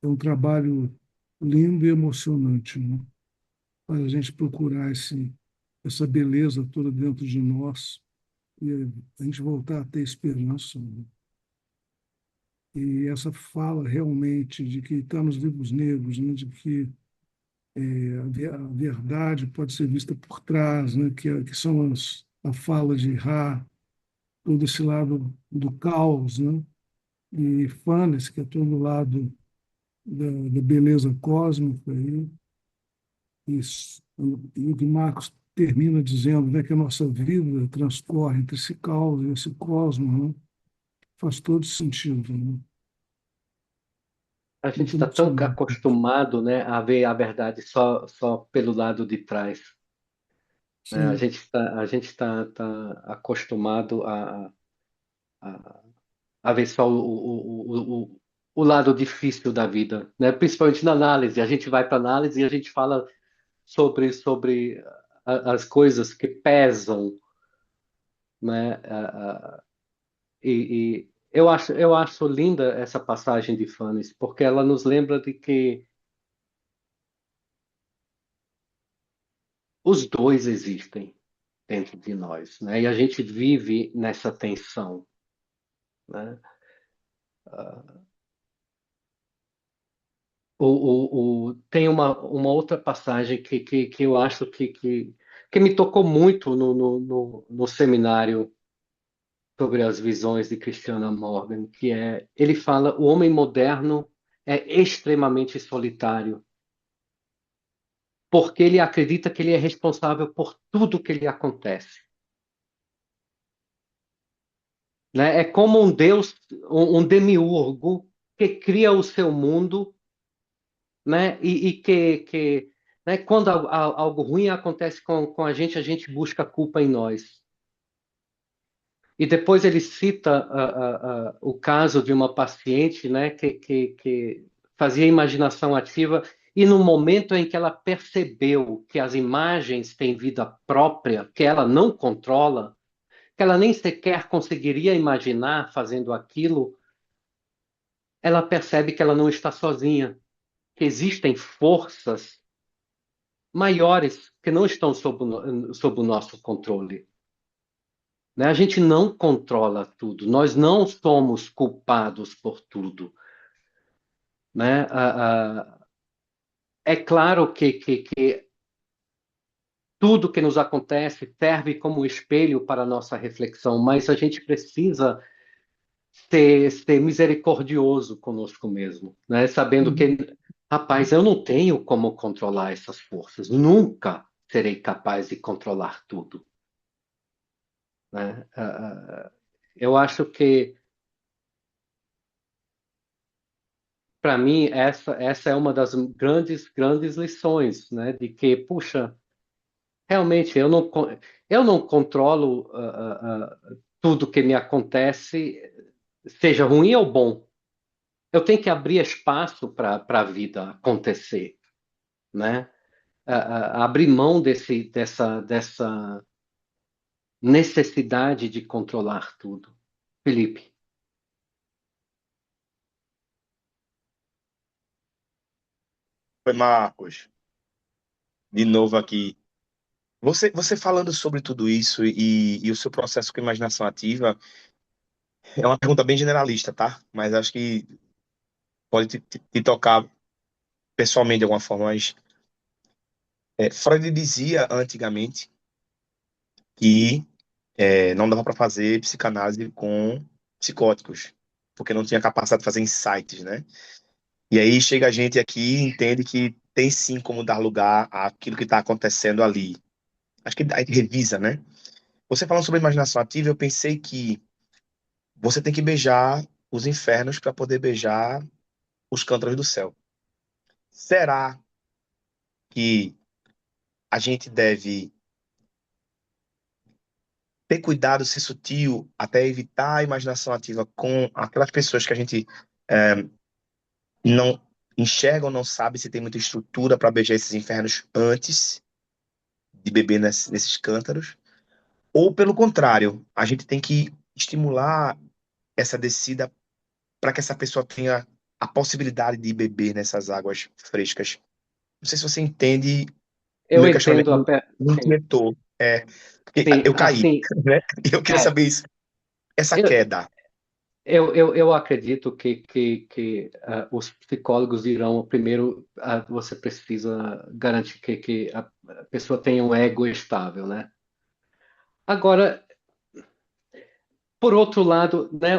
é um trabalho lindo e emocionante, né? Para a gente procurar essa beleza toda dentro de nós e a gente voltar a ter esperança, né? E essa fala realmente de que está nos livros negros, né? De que a verdade pode ser vista por trás, né? Que são a fala de Ra, todo esse lado do caos, né? E Fanes, que é todo lado da beleza cósmica. Isso. E o que Marcos termina dizendo, né, que a nossa vida transcorre entre esse caos e esse cosmos, né? Faz todo sentido, né? A gente Muito está tão emocionante. acostumado, né, a ver a verdade só pelo lado de trás, né? Sim, A gente tá acostumado a, a ver só o lado difícil da vida, né? Principalmente na análise. A gente vai para análise e a gente fala sobre as coisas que pesam, né? E eu acho linda essa passagem de Fanes, porque ela nos lembra de que os dois existem dentro de nós, né? E a gente vive nessa tensão, né? Tem uma outra passagem que eu acho que me tocou muito no seminário sobre as visões de Christiana Morgan, que é, ele fala, o homem moderno é extremamente solitário, porque ele acredita que ele é responsável por tudo que lhe acontece, né? É como um deus, um demiurgo que cria o seu mundo, né? Né, quando algo ruim acontece com a gente busca culpa em nós. E depois ele cita o caso de uma paciente, né, que fazia imaginação ativa E no momento em que ela percebeu que as imagens têm vida própria, que ela não controla, que ela nem sequer conseguiria imaginar fazendo aquilo, ela percebe que ela não está sozinha, que existem forças maiores que não estão sob o nosso controle. Né? A gente não controla tudo, nós não somos culpados por tudo. Né? É claro que tudo que nos acontece serve como espelho para a nossa reflexão, mas a gente precisa ser misericordioso conosco mesmo, né? Sabendo Uhum. que, rapaz, eu não tenho como controlar essas forças, nunca serei capaz de controlar tudo. Né? Eu acho que, para mim, essa é uma das grandes lições, né? De que, puxa, realmente eu não controlo tudo que me acontece, seja ruim ou bom. Eu tenho que abrir espaço para a vida acontecer, né? Abrir mão dessa necessidade de controlar tudo. Felipe. Foi Marcos, de novo aqui. Você falando sobre tudo isso e o seu processo com imaginação ativa é uma pergunta bem generalista, tá? Mas acho que pode te tocar pessoalmente de alguma forma. Mas Freud dizia antigamente que não dava para fazer psicanálise com psicóticos, porque não tinha capacidade de fazer insights, né? E aí chega a gente aqui e entende que tem sim como dar lugar àquilo que está acontecendo ali. Acho que a gente revisa, né? Você falando sobre imaginação ativa, eu pensei que você tem que beijar os infernos para poder beijar os cântaros do céu. Será que a gente deve ter cuidado, ser sutil, até evitar a imaginação ativa com aquelas pessoas que a gente não enxerga ou não sabe se tem muita estrutura para beijar esses infernos antes de beber nesses cântaros? Ou, pelo contrário, a gente tem que estimular essa descida para que essa pessoa tenha a possibilidade de beber nessas águas frescas? Não sei se você entende o Eu meu entendo questionamento me sim, inquietou. Porque sim, eu caí, assim, né? E eu queria é, saber isso. Essa eu, queda. eu acredito que os psicólogos dirão, primeiro, você precisa garantir que a pessoa tenha um ego estável, né? Agora, por outro lado, né,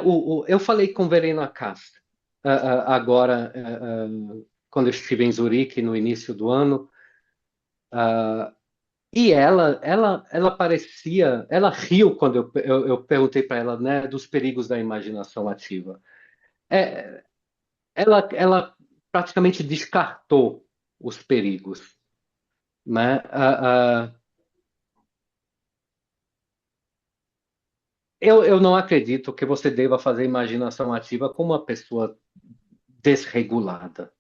eu falei com Verena Castro agora, quando eu estive em Zurique no início do ano, e ela parecia, ela riu quando eu perguntei para ela, né, dos perigos da imaginação ativa. É, ela praticamente descartou os perigos, né? Eu não acredito que você deva fazer imaginação ativa com uma pessoa desregulada,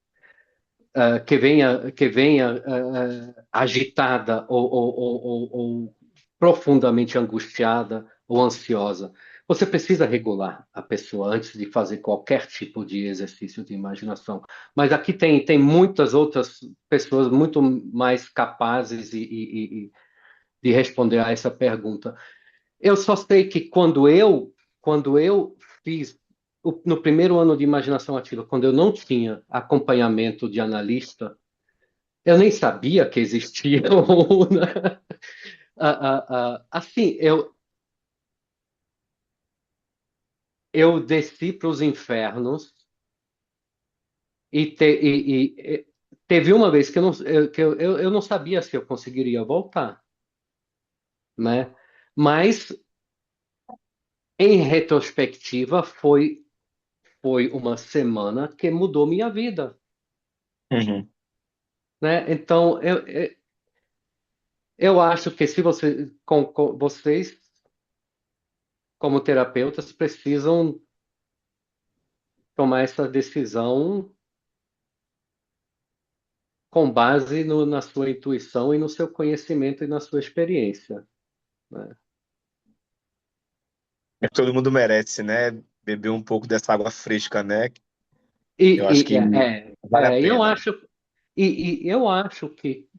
que venha agitada ou profundamente angustiada ou ansiosa. Você precisa regular a pessoa antes de fazer qualquer tipo de exercício de imaginação. Mas aqui tem muitas outras pessoas muito mais capazes de responder a essa pergunta. Eu só sei que quando eu fiz no primeiro ano de imaginação ativa, quando eu não tinha acompanhamento de analista, eu nem sabia que existia. Né? Assim, eu desci para os infernos e teve uma vez que eu não sabia se eu conseguiria voltar, né? Mas, em retrospectiva, foi uma semana que mudou minha vida, Uhum. né? Então, eu acho que se vocês, como terapeutas, precisam tomar essa decisão com base na sua intuição e no seu conhecimento e na sua experiência, né? Todo mundo merece, né? Beber um pouco dessa água fresca, né? Eu acho E, que vale a eu pena. acho, e eu acho que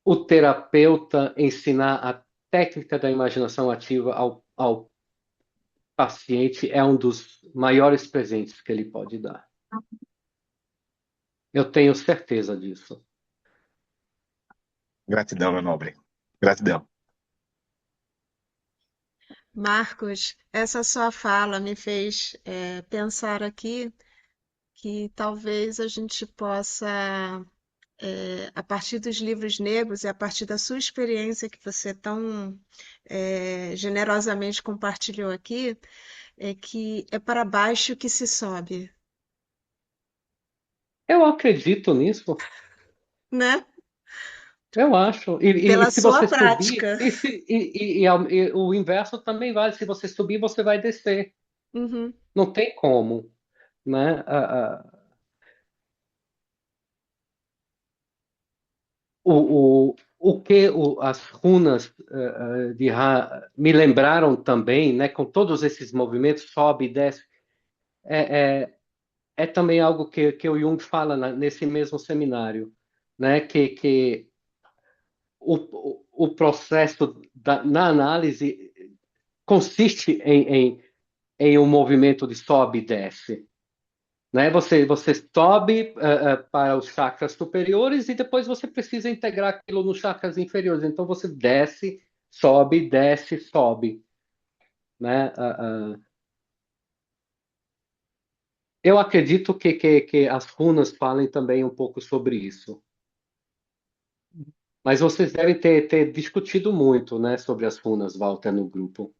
o terapeuta ensinar a técnica da imaginação ativa ao paciente é um dos maiores presentes que ele pode dar. Eu tenho certeza disso. Gratidão, meu nobre. Gratidão. Marcos, essa sua fala me fez pensar aqui que talvez a gente possa, a partir dos livros negros e a partir da sua experiência que você tão generosamente compartilhou aqui, é que é para baixo que se sobe, Eu acredito nisso. né? Eu acho. E Pela se sua você subir, prática. e o inverso também vale. Se você subir, você vai descer. Uhum. Não tem como, né? As runas de Ra me lembraram também, né? Com todos esses movimentos, sobe e desce, é, é, é também algo que o Jung fala nesse mesmo seminário, né? Que o processo na análise consiste em um movimento de sobe e desce, né? Você sobe para os chakras superiores e depois você precisa integrar aquilo nos chakras inferiores. Então você desce, sobe, né? Eu acredito que as runas falem também um pouco sobre isso. Mas vocês devem ter discutido muito, né, sobre as runas, Walter, no grupo.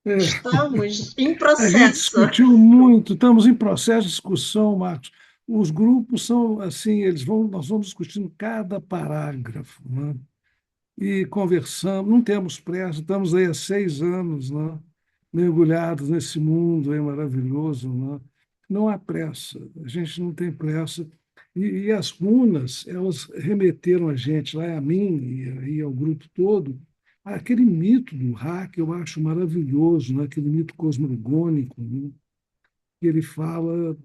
É, Estamos em a gente processo. discutiu muito, estamos em processo de discussão, Marcos. Os grupos são assim, nós vamos discutindo cada parágrafo, né? E conversamos, não temos pressa, estamos aí há 6 anos, né? Mergulhados nesse mundo aí maravilhoso, né? Não há pressa, a gente não tem pressa. E as runas, elas remeteram a gente, lá a mim e ao grupo todo, aquele mito do Ra, que eu acho maravilhoso, né? Aquele mito cosmogônico, né? Que ele fala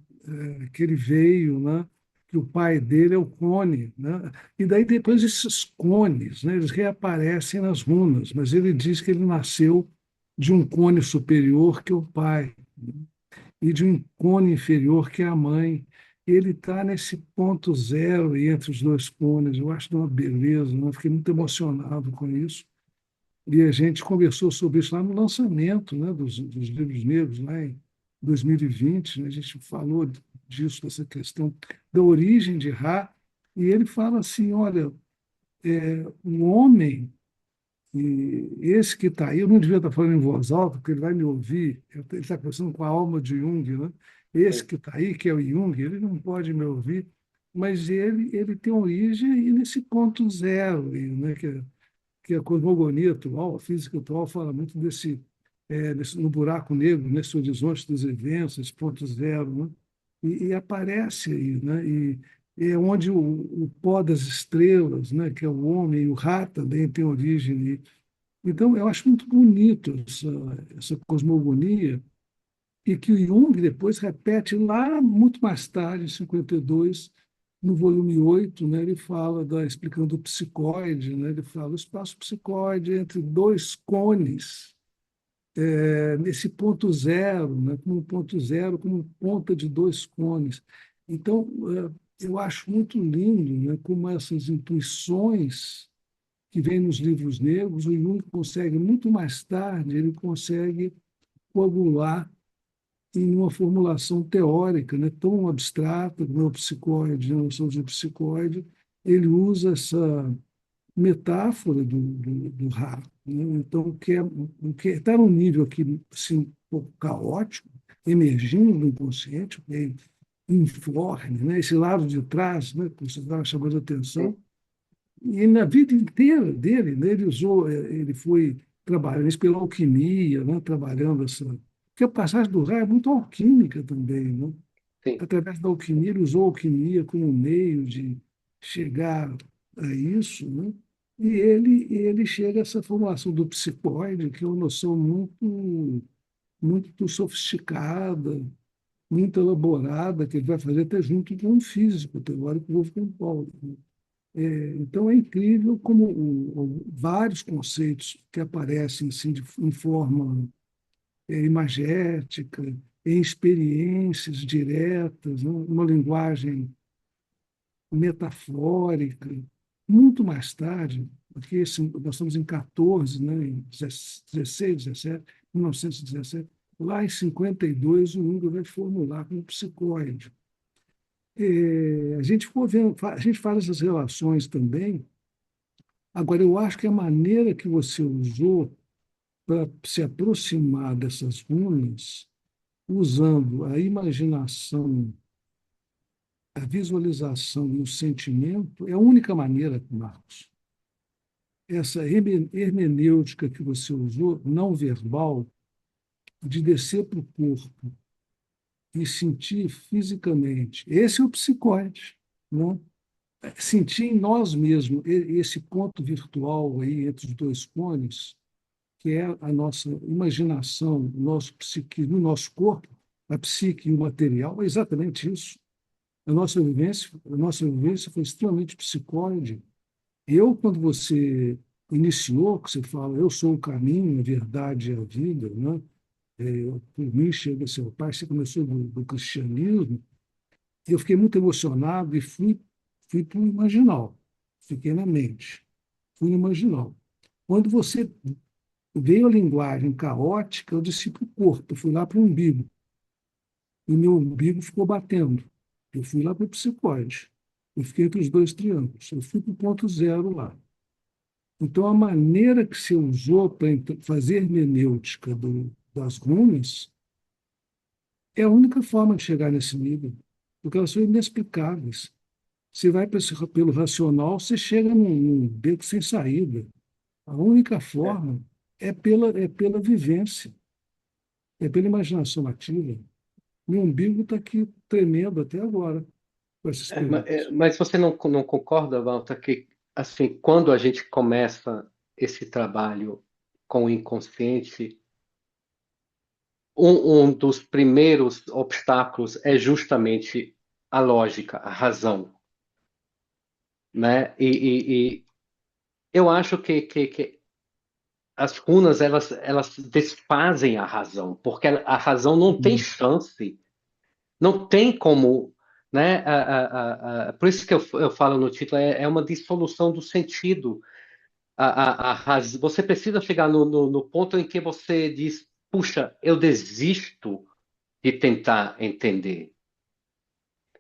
que ele veio, né? Que o pai dele é o cone, né? E daí depois esses cones, né? Eles reaparecem nas runas, mas ele diz que ele nasceu de um cone superior que é o pai, né? E de um cone inferior que é a mãe. Ele está nesse ponto zero aí entre os dois cones. Eu acho de uma beleza, né? Fiquei muito emocionado com isso. E a gente conversou sobre isso lá no lançamento, né, dos livros negros, lá em 2020, né, a gente falou disso, dessa questão da origem de Ra, e ele fala assim, olha, o homem, e esse que está aí, eu não devia estar falando em voz alta, porque ele vai me ouvir, ele está conversando com a alma de Jung, né? Esse que está aí, que é o Jung, ele não pode me ouvir, mas ele tem origem aí nesse ponto zero, aí, né, que a cosmogonia atual, a física atual, fala muito no buraco negro, nesse horizonte dos eventos, esse ponto zero, né? E aparece aí, né? E é onde o pó das estrelas, né? Que é o homem, e o Ra também tem origem. Então, eu acho muito bonito essa cosmogonia, e que o Jung depois repete lá muito mais tarde, em 52, no volume 8, né, ele fala explicando o psicoide, né, ele fala o espaço psicoide entre dois cones, nesse ponto zero, né, como um ponto zero, como ponta de dois cones. Então, eu acho muito lindo, né, como essas intuições que vêm nos livros negros, o Jung consegue, muito mais tarde, ele consegue coagular em uma formulação teórica, né, tão abstrata como é o psicoide, a noção de psicoide, ele usa essa metáfora do Ra, né? Então, o que está num nível aqui assim, um pouco caótico, emergindo do inconsciente, meio informe, né? Esse lado de trás, né, que você estava chamando a atenção, e na vida inteira dele, né, ele foi trabalhando isso pela alquimia, né, trabalhando essa. Porque a passagem do raio é muito alquímica também, né? sim. através da alquimia, ele usou a alquimia como meio de chegar a isso, né? E ele chega a essa formulação do psicoide, que é uma noção muito sofisticada, muito elaborada, que ele vai fazer até junto com um físico teórico, Wolfgang Pauli, né? Então, é incrível como vários conceitos que aparecem assim, em forma imagética, em experiências diretas, né? Uma linguagem metafórica. Muito mais tarde, porque nós estamos em 14, né? Em 16, 17, 1917, lá em 52, o Jung vai formular como psicoide. A gente ficou vendo, a gente faz essas relações também. Agora, eu acho que a maneira que você usou para se aproximar dessas runas, usando a imaginação, a visualização e o sentimento, é a única maneira, Marcos. Essa hermenêutica que você usou, não verbal, de descer para o corpo e sentir fisicamente. Esse é o psicóide, né? Sentir em nós mesmos esse ponto virtual aí entre os dois cones, que é a nossa imaginação, o nosso psiquismo, o nosso corpo, a psique e o material, é exatamente isso. A nossa vivência foi extremamente psicóide. Quando você iniciou, que você fala, eu sou o caminho, a verdade e a vida, né? Por mim chega seu pai, você começou do cristianismo, eu fiquei muito emocionado e fui para o imaginal, fiquei na mente, fui no imaginal. Quando você veio a linguagem caótica, eu desci para o corpo, eu fui lá para o umbigo, e meu umbigo ficou batendo. Eu fui lá para o psicóide, eu fiquei entre os dois triângulos, eu fui para o ponto zero lá. Então, a maneira que você usou para fazer hermenêutica das runas é a única forma de chegar nesse nível, porque elas são inexplicáveis. Você vai pelo racional, você chega num beco sem saída. A única É. forma é pela vivência, é pela imaginação ativa. Meu umbigo está aqui tremendo até agora com essa experiência. Mas você não concorda, Walter, que assim, quando a gente começa esse trabalho com o inconsciente, um dos primeiros obstáculos é justamente a lógica, a razão, né? E eu acho que as runas elas desfazem a razão, porque a razão não tem Hum. chance, não tem como, né? Por isso que eu falo no título, é uma dissolução do sentido. Você precisa chegar no ponto em que você diz, puxa, eu desisto de tentar entender.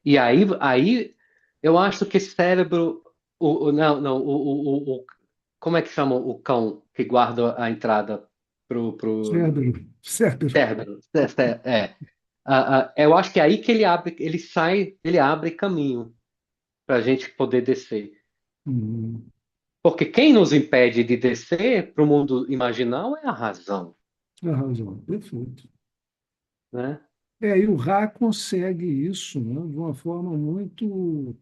E aí eu acho que cérebro, não, não, como é que chama o cão que guarda a entrada pro Cérebro, cérebro. cérebro? Eu acho que é aí que ele abre, ele sai, ele abre caminho para a gente poder descer. Hum, Porque quem nos impede de descer para o mundo imaginal é a razão, a razão, perfeito. né? E o Ra consegue isso, né, de uma forma muito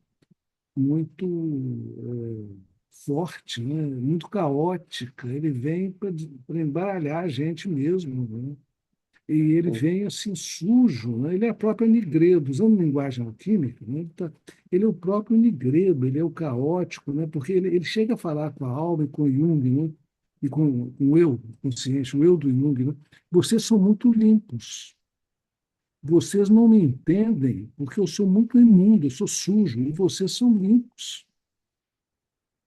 forte, né, muito caótica. Ele vem para embaralhar a gente mesmo, né? E ele vem assim sujo, né? Ele é a própria Nigredo, usando linguagem alquímica, né? Ele é o próprio Nigredo, ele é o caótico, né? Porque ele chega a falar com a alma e com o Jung, né? E com o eu consciente, o eu do Jung, né? Vocês são muito limpos. Vocês não me entendem porque eu sou muito imundo, eu sou sujo, e vocês são limpos,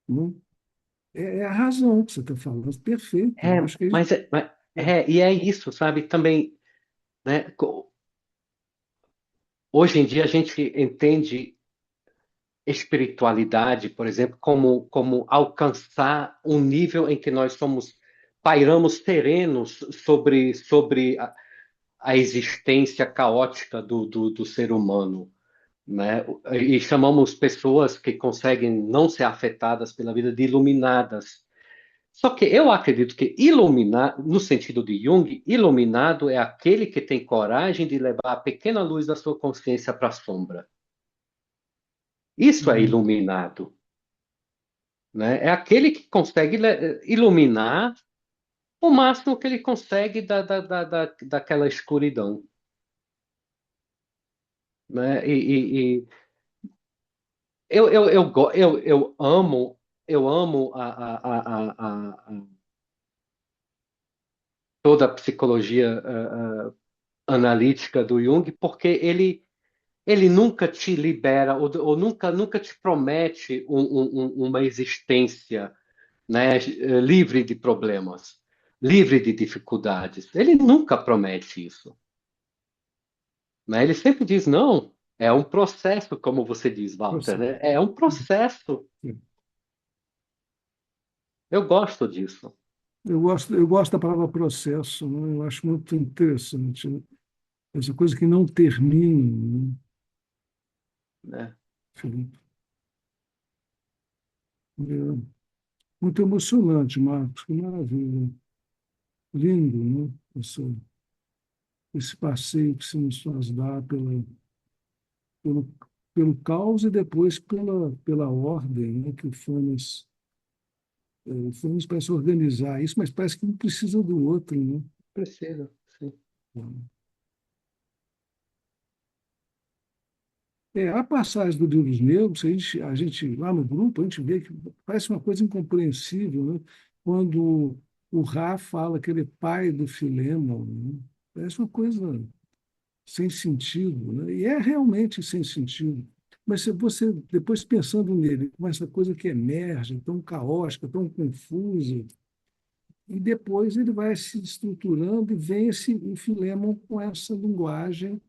né? É a razão que você está falando, perfeito. Eu acho que ele. E é isso, sabe? Também, né? Hoje em dia a gente entende espiritualidade, por exemplo, como alcançar um nível em que nós pairamos serenos sobre a existência caótica do ser humano, né? E chamamos pessoas que conseguem não ser afetadas pela vida de iluminadas. Só que eu acredito que iluminar, no sentido de Jung, iluminado é aquele que tem coragem de levar a pequena luz da sua consciência para a sombra. Isso é Uhum. iluminado, né? É aquele que consegue iluminar o máximo que ele consegue daquela escuridão, né? E eu amo toda a psicologia analítica do Jung, porque ele nunca te libera ou nunca te promete uma existência, né, livre de problemas, livre de dificuldades. Ele nunca promete isso, né? Ele sempre diz, não, é um processo, como você diz, Walter, Processo. né? É um processo. Sim. Eu gosto disso, Eu gosto da palavra processo, né? Eu acho muito interessante, né? Essa coisa que não termina, né, né? Felipe? É muito emocionante, Marcos, que maravilha. Lindo, né? Esse passeio que se nos faz dar pelo, pelo caos e depois pela ordem, né? Que o Fanes parece organizar isso, mas parece que um precisa do outro, né? Precisa, sim. A passagem do Livro dos Negros, a gente lá no grupo, a gente vê que parece uma coisa incompreensível, né? Quando o Ra fala que ele é pai do Filemon, né? Parece uma coisa sem sentido, né? E é realmente sem sentido. Mas se você, depois pensando nele, com essa coisa que emerge, tão caótica, tão confusa, e depois ele vai se estruturando e vem o Filemon com essa linguagem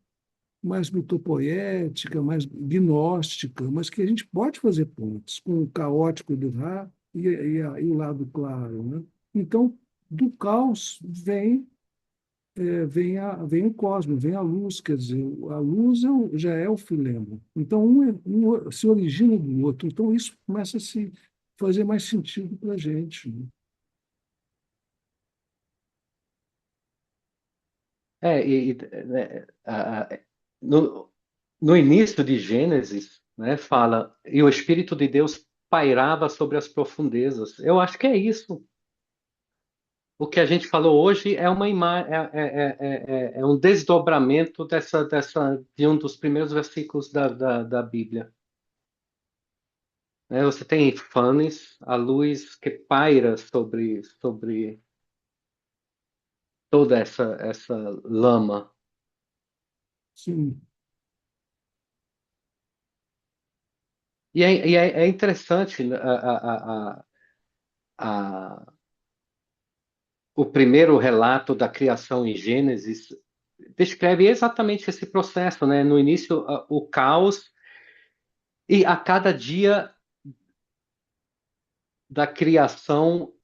mais mitopoética, mais gnóstica, mas que a gente pode fazer pontes com o caótico do Ra e o lado claro, né? Então, do caos vem o cosmos, vem a luz, quer dizer, a luz já é o filema. Então, um se origina do outro. Então, isso começa a se fazer mais sentido para a gente, né? Né, no, no início de Gênesis, né, fala, e o Espírito de Deus pairava sobre as profundezas. Eu acho que é isso. O que a gente falou hoje é uma é um desdobramento de um dos primeiros versículos da Bíblia. Né? Você tem Fanes, a luz que paira sobre toda essa lama. Sim. É interessante, né, a- o primeiro relato da criação em Gênesis descreve exatamente esse processo, né? No início, o caos, e a cada dia da criação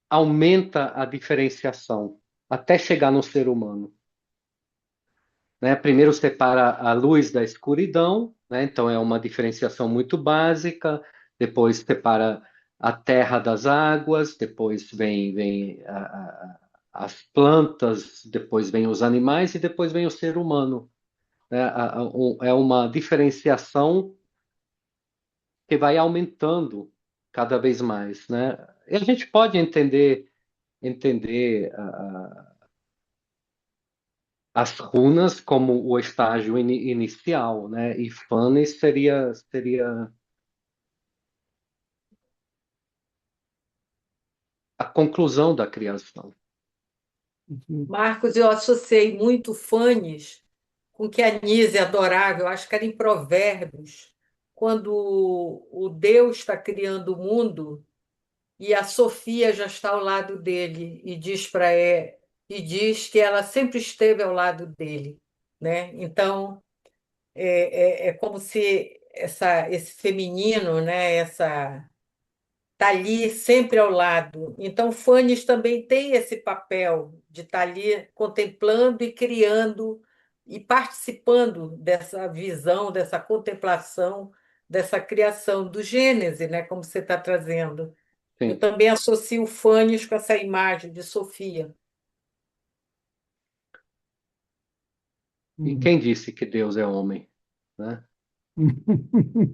aumenta a diferenciação até chegar no ser humano, né? Primeiro separa a luz da escuridão, né? Então é uma diferenciação muito básica. Depois separa a terra das águas, depois vem as plantas, depois vem os animais e depois vem o ser humano, né? É uma diferenciação que vai aumentando cada vez mais, né? E a gente pode entender as runas como o estágio inicial, né? E Fanes seria a conclusão da criação. Uhum. Marcos, eu associei muito Fanes com que a Nise adorava, eu acho que era em Provérbios, quando o Deus está criando o mundo e a Sofia já está ao lado dele e diz que ela sempre esteve ao lado dele, né? Então é como se esse feminino, né? Essa tá ali sempre ao lado. Então, Fanny também tem esse papel de estar ali contemplando e criando e participando dessa visão, dessa contemplação, dessa criação do Gênese, né? Como você está trazendo. Eu sim. também associo Fanny com essa imagem de Sofia. E Hum. quem disse que Deus é homem, né?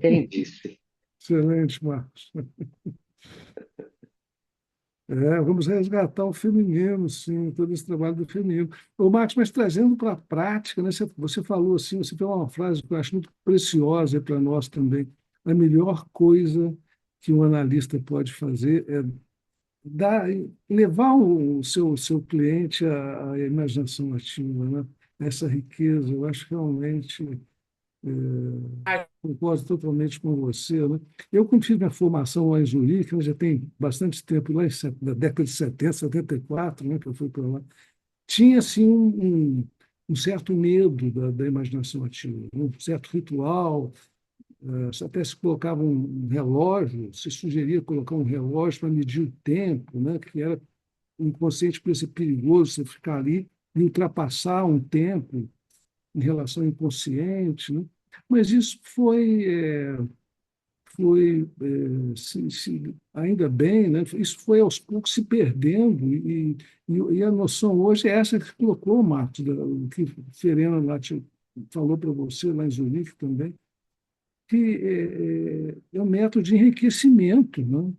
Quem disse? Excelente, Marcos. Vamos resgatar o feminino, sim, todo esse trabalho do feminino. Ô, Marcos, mas trazendo para a prática, né, você falou assim, você falou uma frase que eu acho muito preciosa para nós também. A melhor coisa que um analista pode fazer é dar, levar o seu cliente à imaginação ativa, né? Essa riqueza. Eu acho que realmente Ah, concordo totalmente com você, né? Eu, quando fiz minha formação lá em Zurique, né, já tem bastante tempo, lá na década de 70, 74, né, que eu fui para lá, tinha assim um certo medo da imaginação ativa, um certo ritual. Até se colocava um relógio, se sugeria colocar um relógio para medir o tempo, né, que era inconsciente por ser perigoso você ficar ali e ultrapassar um tempo em relação ao inconsciente, né? Mas isso ainda bem, né? Isso foi aos poucos se perdendo e a noção hoje é essa que colocou, Marcos, o que Serena lá falou para você lá em Zurique também, que é um método de enriquecimento, né?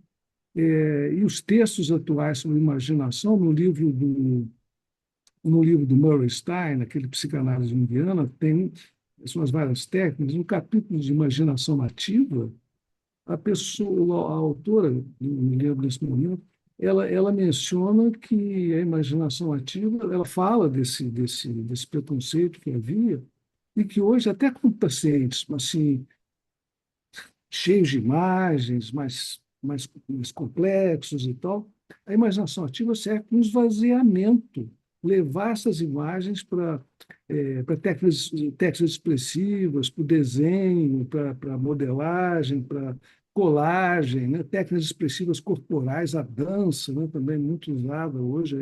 E os textos atuais sobre imaginação, no livro do Murray Stein, aquele psicanálise junguiana, tem suas várias técnicas. No capítulo de imaginação ativa, a autora, não me lembro nesse momento, ela menciona que a imaginação ativa, ela fala desse preconceito que havia, e que hoje, até com pacientes assim, cheios de imagens, mais complexos e tal, a imaginação ativa serve para um esvaziamento, levar essas imagens para técnicas expressivas, para o desenho, para modelagem, para colagem, né? Técnicas expressivas corporais, a dança, né? Também muito usada hoje,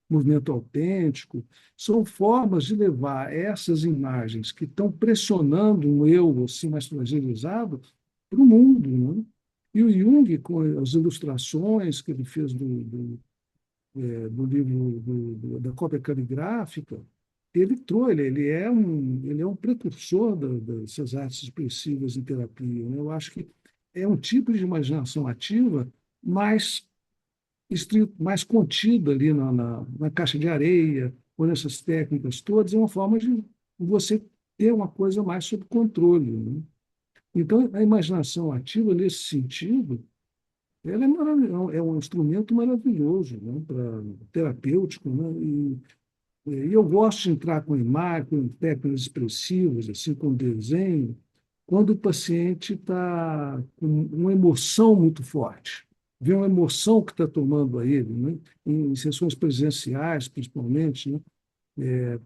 movimento autêntico, são formas de levar essas imagens que estão pressionando um eu assim mais fragilizado para o mundo, né? E o Jung, com as ilustrações que ele fez do livro da cópia caligráfica, ele é um precursor dessas artes expressivas em terapia, né? Eu acho que é um tipo de imaginação ativa mais mais contida ali na caixa de areia, ou nessas técnicas todas, é uma forma de você ter uma coisa mais sob controle, né? Então, a imaginação ativa, nesse sentido, ela é um instrumento maravilhoso, né, terapêutico, né, e eu gosto de entrar com imagem, com técnicas expressivas, assim, com desenho, quando o paciente está com uma emoção muito forte. Vê uma emoção que está tomando a ele, né, em sessões presenciais, principalmente, né,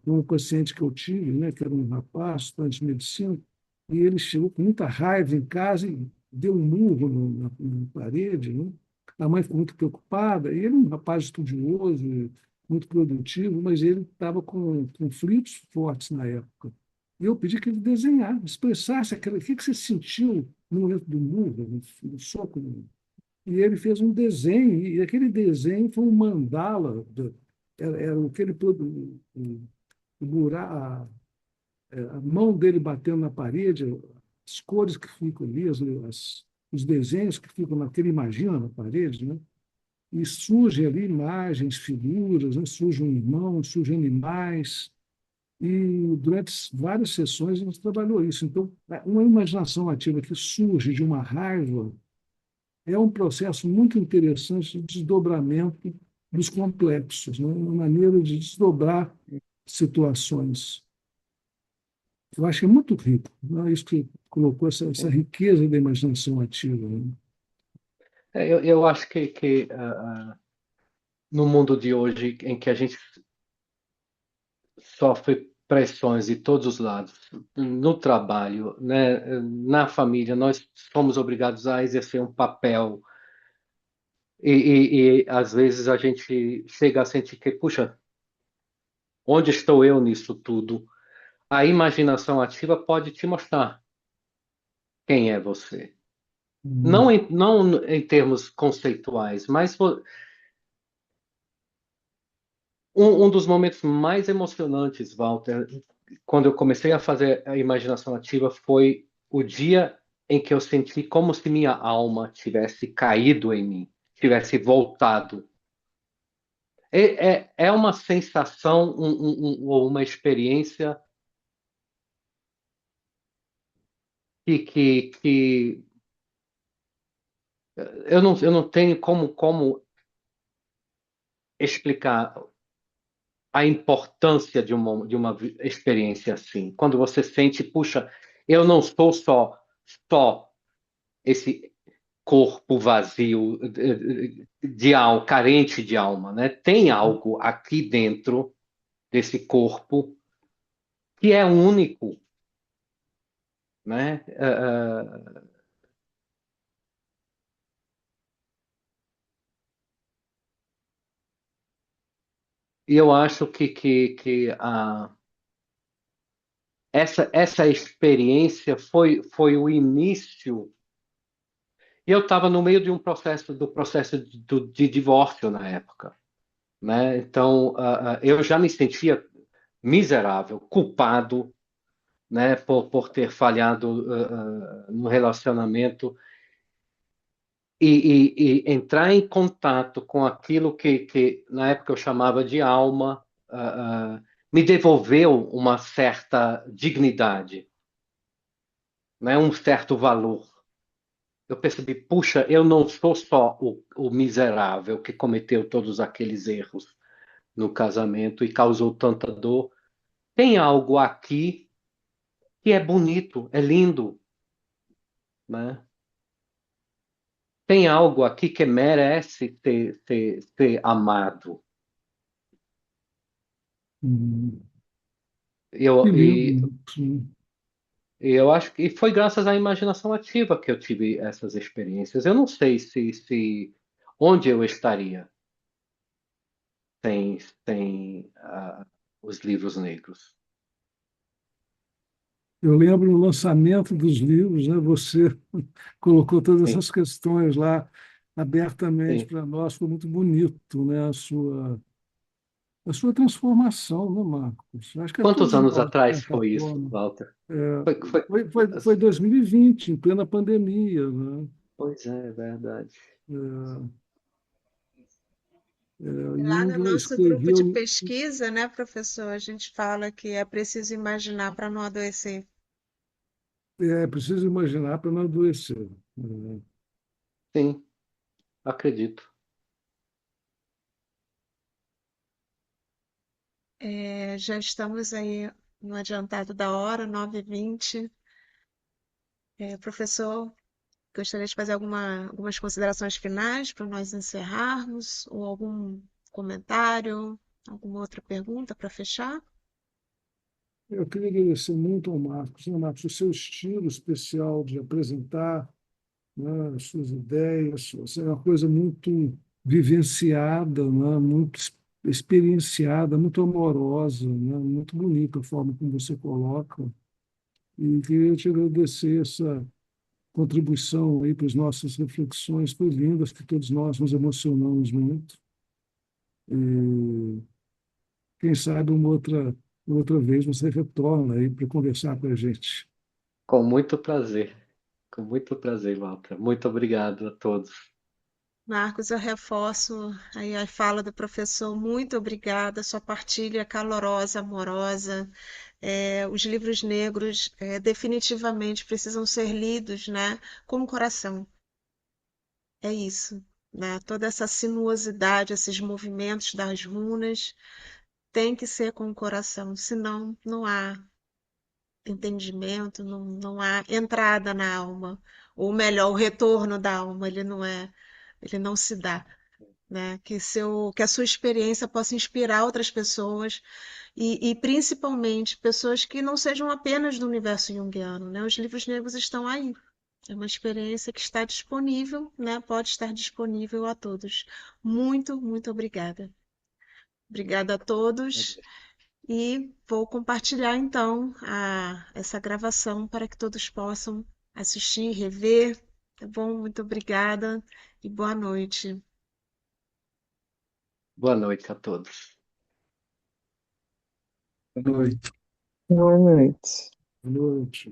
um paciente que eu tive, né, que era um rapaz, estudante de medicina, e ele chegou com muita raiva em casa e deu um murro na parede, né? A mãe ficou muito preocupada, e ele é um rapaz estudioso, muito produtivo, mas ele estava com conflitos fortes na época. E eu pedi que ele desenhasse, expressasse aquilo, o que você sentiu no momento do murro, no soco. E ele fez um desenho, e aquele desenho foi um mandala, era aquele a mão dele batendo na parede, as cores que ficam ali, os desenhos que ficam naquele imagina na parede, né? E surgem ali imagens, figuras, né? Surge um irmão, surgem animais, e durante várias sessões a gente trabalhou isso. Então, uma imaginação ativa que surge de uma raiva é um processo muito interessante de desdobramento dos complexos, né? Uma maneira de desdobrar situações. Eu acho que é muito rico, né? Isso que colocou essa riqueza da imaginação ativa, né? Eu acho que no mundo de hoje, em que a gente sofre pressões de todos os lados, no trabalho, né, na família, nós somos obrigados a exercer um papel e às vezes a gente chega a sentir que, puxa, onde estou eu nisso tudo? A imaginação ativa pode te mostrar quem é você. Hum. Não em termos conceituais, mas um dos momentos mais emocionantes, Walter, quando eu comecei a fazer a imaginação ativa, foi o dia em que eu senti como se minha alma tivesse caído em mim, tivesse voltado. É uma sensação, ou uma experiência que eu não tenho como explicar a importância de uma experiência assim. Quando você sente, puxa, eu não sou só esse corpo vazio, carente de alma, né? Tem algo aqui dentro desse corpo que é único, né? E eu acho que essa experiência foi o início. E eu estava no meio de do processo de divórcio na época, né? Então, eu já me sentia miserável, culpado, né, por ter falhado no relacionamento e entrar em contato com aquilo que na época eu chamava de alma, me devolveu uma certa dignidade, né, um certo valor. Eu percebi, puxa, eu não sou só o miserável que cometeu todos aqueles erros no casamento e causou tanta dor. Tem algo aqui que é bonito, é lindo, né? Tem algo aqui que merece ser amado. Hum. Que Eu, lindo. e, Sim. e eu acho que foi graças à imaginação ativa que eu tive essas experiências. Eu não sei se onde eu estaria sem os livros negros. Eu lembro no lançamento dos livros, né, você colocou todas Sim, essas questões lá abertamente sim. para nós, foi muito bonito, né, a sua transformação, né, Marcos? Acho que a Quantos todos anos nós, de atrás certa foi isso, forma. Walter? É, Foi... foi 2020, em plena pandemia, né? Pois é, verdade. É, E e lá no eu nosso grupo escrevi, de pesquisa, né, professor, a gente fala que é preciso imaginar para não adoecer. é preciso imaginar para não adoecer. Sim, acredito. Já estamos aí no adiantado da hora, 9h20. Professor, gostaria de fazer algumas considerações finais para nós encerrarmos, ou algum comentário, alguma outra pergunta para fechar? Eu queria agradecer muito ao Marcos, né, Marcos, o seu estilo especial de apresentar, né, as suas ideias, é uma coisa muito vivenciada, né, muito experienciada, muito amorosa, né, muito bonita a forma como você coloca. E queria te agradecer essa contribuição aí para as nossas reflexões, foi linda, acho que todos nós nos emocionamos muito. E quem sabe uma outra vez você retorna aí para conversar com a gente. Com muito prazer. Com muito prazer, Walter. Muito obrigado a todos. Marcos, eu reforço aí a fala do professor. Muito obrigada, sua partilha calorosa, amorosa. Os livros negros definitivamente precisam ser lidos, né, com o coração. É isso, né? Toda essa sinuosidade, esses movimentos das runas, tem que ser com o coração, senão não há entendimento, não há entrada na alma. Ou melhor, o retorno da alma, ele não se dá. Né? Que a sua experiência possa inspirar outras pessoas e principalmente pessoas que não sejam apenas do universo junguiano, né? Os livros negros estão aí. É uma experiência que está disponível, né? Pode estar disponível a todos. Muito, muito obrigada. Obrigada a todos e vou compartilhar então essa gravação para que todos possam assistir, rever, Tá bom? Muito obrigada e boa noite. Boa noite a todos. Boa noite. Boa noite. Boa noite.